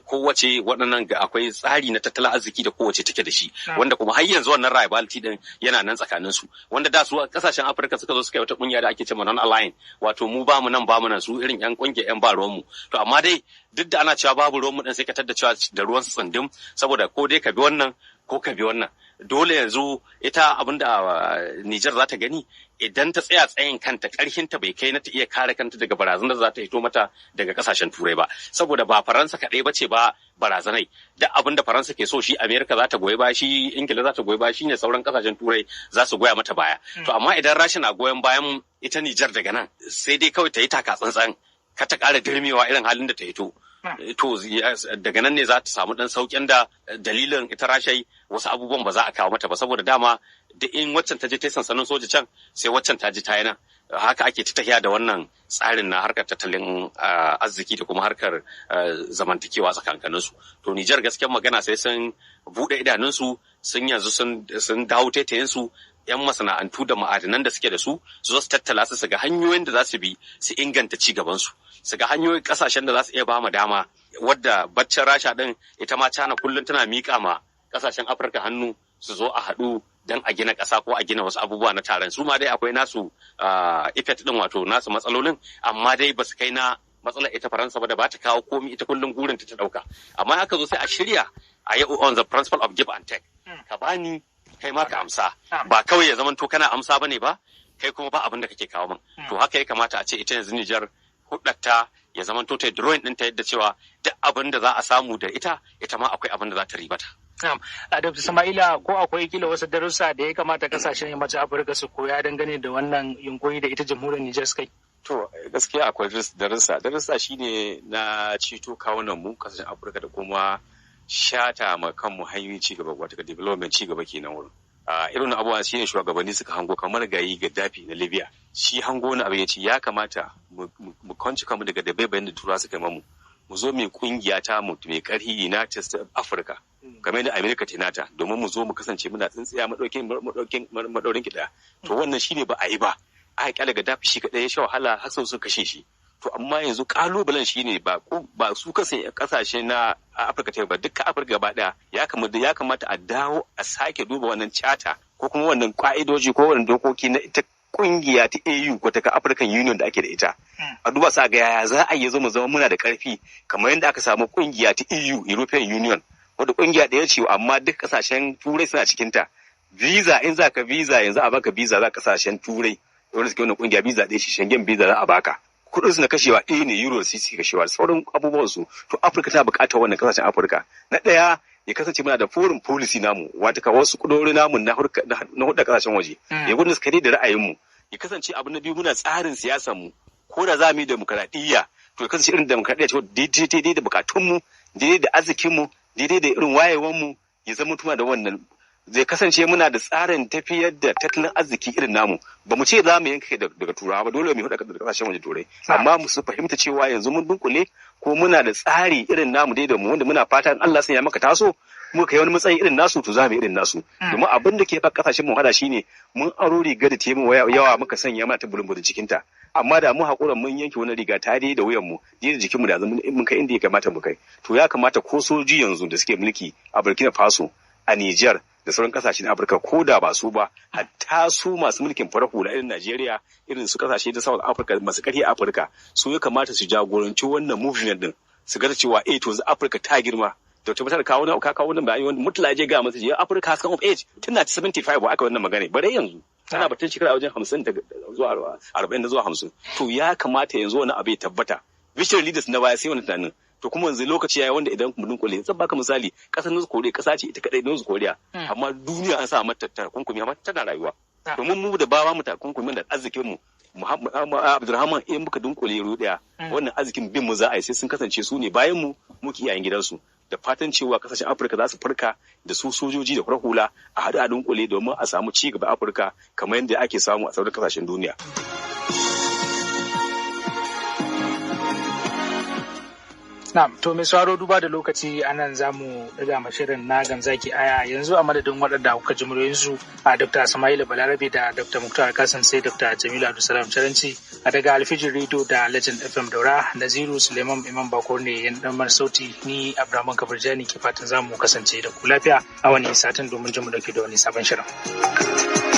Speaker 3: kowace waɗannan akwai tsari na tattalin arziki da kowace take da shi wanda kuma har yanzu wannan rivalry din yana nan tsakanin su wanda da su kasashen Afirka suka zo suka yi wata kungiya da ake cewa non-aligned wato mu ba mu nan su irin yan kungiyar yan ba ruwan mu to amma dai duk da ana cewa babu ruwan mu din sai ka tada cewa da ruwan tsindim saboda ko dai ka bi wannan ko ka bi wannan dole yanzu ita abinda Nijar za ta gani idan ta tsaya tsayin kanta karhinta bai kai na ta iya kare kanta daga barazanar za ta hito mata daga kasashen Turai ba saboda ba Faransa kaɗai ba ce ba barazanai duk abin da Faransa ke so shi Amerika za ta goyi ba shi Ingila za ta goyi ba shi ne sauran kasashen Turai za su goya mata baya to amma idan Rasha na goyon bayan ita Nijar daga nan sai dai kawai ta yi taka tsantsan ka ta ƙara dirmewa irin halin da ta hito To daga nan ne za ta samu dan saukin da dalilin ita Rashai wasu abubuwan ba za a kawo mata ba saboda dama da in waccan ta je ta sansanin soja can sai waccan ta ji ta yi nan haka ake ta tafiya da wannan tsarin na harkar tattalin arziki da kuma harkar zamantakewa tsakankanin su. To Nijar gaskiyar magana sai sun bude idanunsu sun yanzu sun dawo taitayen su yan masana'antu da ma'adanan da suke da su zo su tattala su ga hanyoyin da za su bi su inganta ci gaban su ga hanyoyin kasashen da za su iya ba mu dama wadda baccin Rasha din ita ma China kullum tana miƙa ma kasashen Afirka hannu su zo a haɗu don a gina ƙasa ko a gina wasu abubuwa na taron su ma dai akwai nasu effect din wato nasu matsalolin amma dai ba su kai na matsalar ita Faransa ba da ba ta kawo komi ita kullum gurin ta ɗauka amma aka zo sai a shirya a yi on the principle of give and take ka bani kai ma ka amsa ba kawai ya zama to kana amsa bane ba kai kuma ba abin da kake kawo min to haka ya kamata a ce ita yanzu Nijar hudatta ya zama to ta drawing ɗinta yadda cewa duk abin da za a samu da ita ma akwai abin da za ta ribata.
Speaker 2: Dr. Sama'ila ko akwai kila wasu darussa da ya kamata kasashen yammacin Afirka su koya dangane da wannan yunkuri da ita jamhuriyar Nijar suka yi?
Speaker 4: To gaskiya akwai darussa. Darussa shine na ceto kawunan mu kasashen Afirka da kuma shata ma kanmu hanyoyin cigaba wato development cigaba kenan wurin. Irin abubuwa shine shugabanni suka hango kamar gayi Gaddafi na Libya. Shi hango na abin ya ce ya kamata mu kwanci kanmu daga dabaibayin da Turawa suka mamu. Mu zo mai kungiya ta mu mai karhi United States of Africa kamar da America ta nata domin mu zo mu kasance muna tsintsiya madaurin kiɗa. To wannan shine ba a yi ba. Aka kyale Gaddafi shi kadai ya sha wahala har sau suka kashe shi. To amma yanzu kalubalen shine ba su kasashe na Afirka ta ba dukkan Afirka gaba daya ya kamata a dawo a sake duba wannan chata ko kuma wannan ka'idoji ko wannan dokoki na ita kungiya ta AU ko ta African Union da ake da ita. A duba sa ga yaya za a yi zo mu zama muna da karfi kamar yadda aka samu kungiya ta EU European Union wadda kungiya ɗaya ce amma duk kasashen turai suna cikin ta. Visa in za ka visa yanzu a baka visa za kasashen turai wanda suke wannan kungiya visa ɗaya shi Schengen visa za a baka. Kudin su na kashewa ɗaya ne euro sisi kashewa sauran abubuwan su to Afirka ta buƙatar wannan kasashen Afirka na ɗaya ya kasance muna da foreign policy namu wata ka wasu kudori namu na hudda kasashen waje ya gudun su kare da ra'ayin mu ya kasance abu na biyu muna tsarin siyasar mu ko da za mu yi demokradiyya to ya kasance irin demokradiyya ce daidai da bukatun mu daidai da arzikin mu daidai da irin wayewan mu ya zama tuma da wannan zai kasance muna da tsarin tafiyar da tattalin arziki irin namu ba mu ce za mu yanke daga turawa ba dole mu huɗa da kasashen waje turai amma mu su fahimta cewa yanzu mun dunkule ko muna da tsari irin namu dai da mu wanda muna fatan Allah sai ya maka taso muka kai wani matsayi irin nasu to za mu irin nasu domin abin da ke fa kasashen mu hada shine mun aro riga da temu yawa muka sanya mana ta bulunbulun cikin ta amma da mu hakuran mun yanke wani riga ta dai da wuyan mu dai da jikin mu da mun kai inda ya kamata mu kai to ya kamata ko soji yanzu da suke mulki a Burkina Faso a Niger da sauran kasashen Afirka ko da ba su ba hatta su masu mulkin farar hula irin Najeriya irin su kasashe da South Africa masu ƙarfi a Afirka su ya kamata su jagoranci wannan movement din su ga cewa to Afirka ta girma da tabbatar kawo wannan bayani wanda mutula je ga masa Afirka has come of age tun 75 ba aka wannan magana bare yanzu tana batun shekara wajen 50 zuwa 40 zuwa 50 to ya kamata yanzu wani abu ya tabbata vision leaders na baya sai wani tunanin to kuma yanzu lokaci yayi wanda idan mu dunkule zan baka misali kasar North Korea kasa ce ita kadai North Korea amma duniya an sa mata takunkumi amma tana rayuwa domin mu da bawa mu takunkumin da arzikin mu Abdulrahman in muka dunkule ruɗaya wannan arzikin bin mu za a yi sai sun kasance su ne bayan mu muke iyayen gidansu da fatan cewa kasashen Afirka za su farka da su sojoji da farar hula a haɗu a dunkule domin a samu ci gaba Afirka kamar yadda ake samu a sauran kasashen duniya.
Speaker 2: Na'am, to mai sauraro duba da lokaci anan zamu daga shirin na Ganzaki Aya yanzu a madadin waɗanda kuka ji muryoyinsu a Dr. Sama'ila Balarabe da Dr. Muktar Kasim sai Dr. Jamilu Abdulsalam Charanci a daga Alfijin Radio da Legend FM Daura Naziru Suleiman Imam Bakor ne yan dan sauti ni Abdurrahman Kabirjani ke fatan zamu kasance da ku lafiya a wani satin domin jin mu dauke da wani sabon shirin.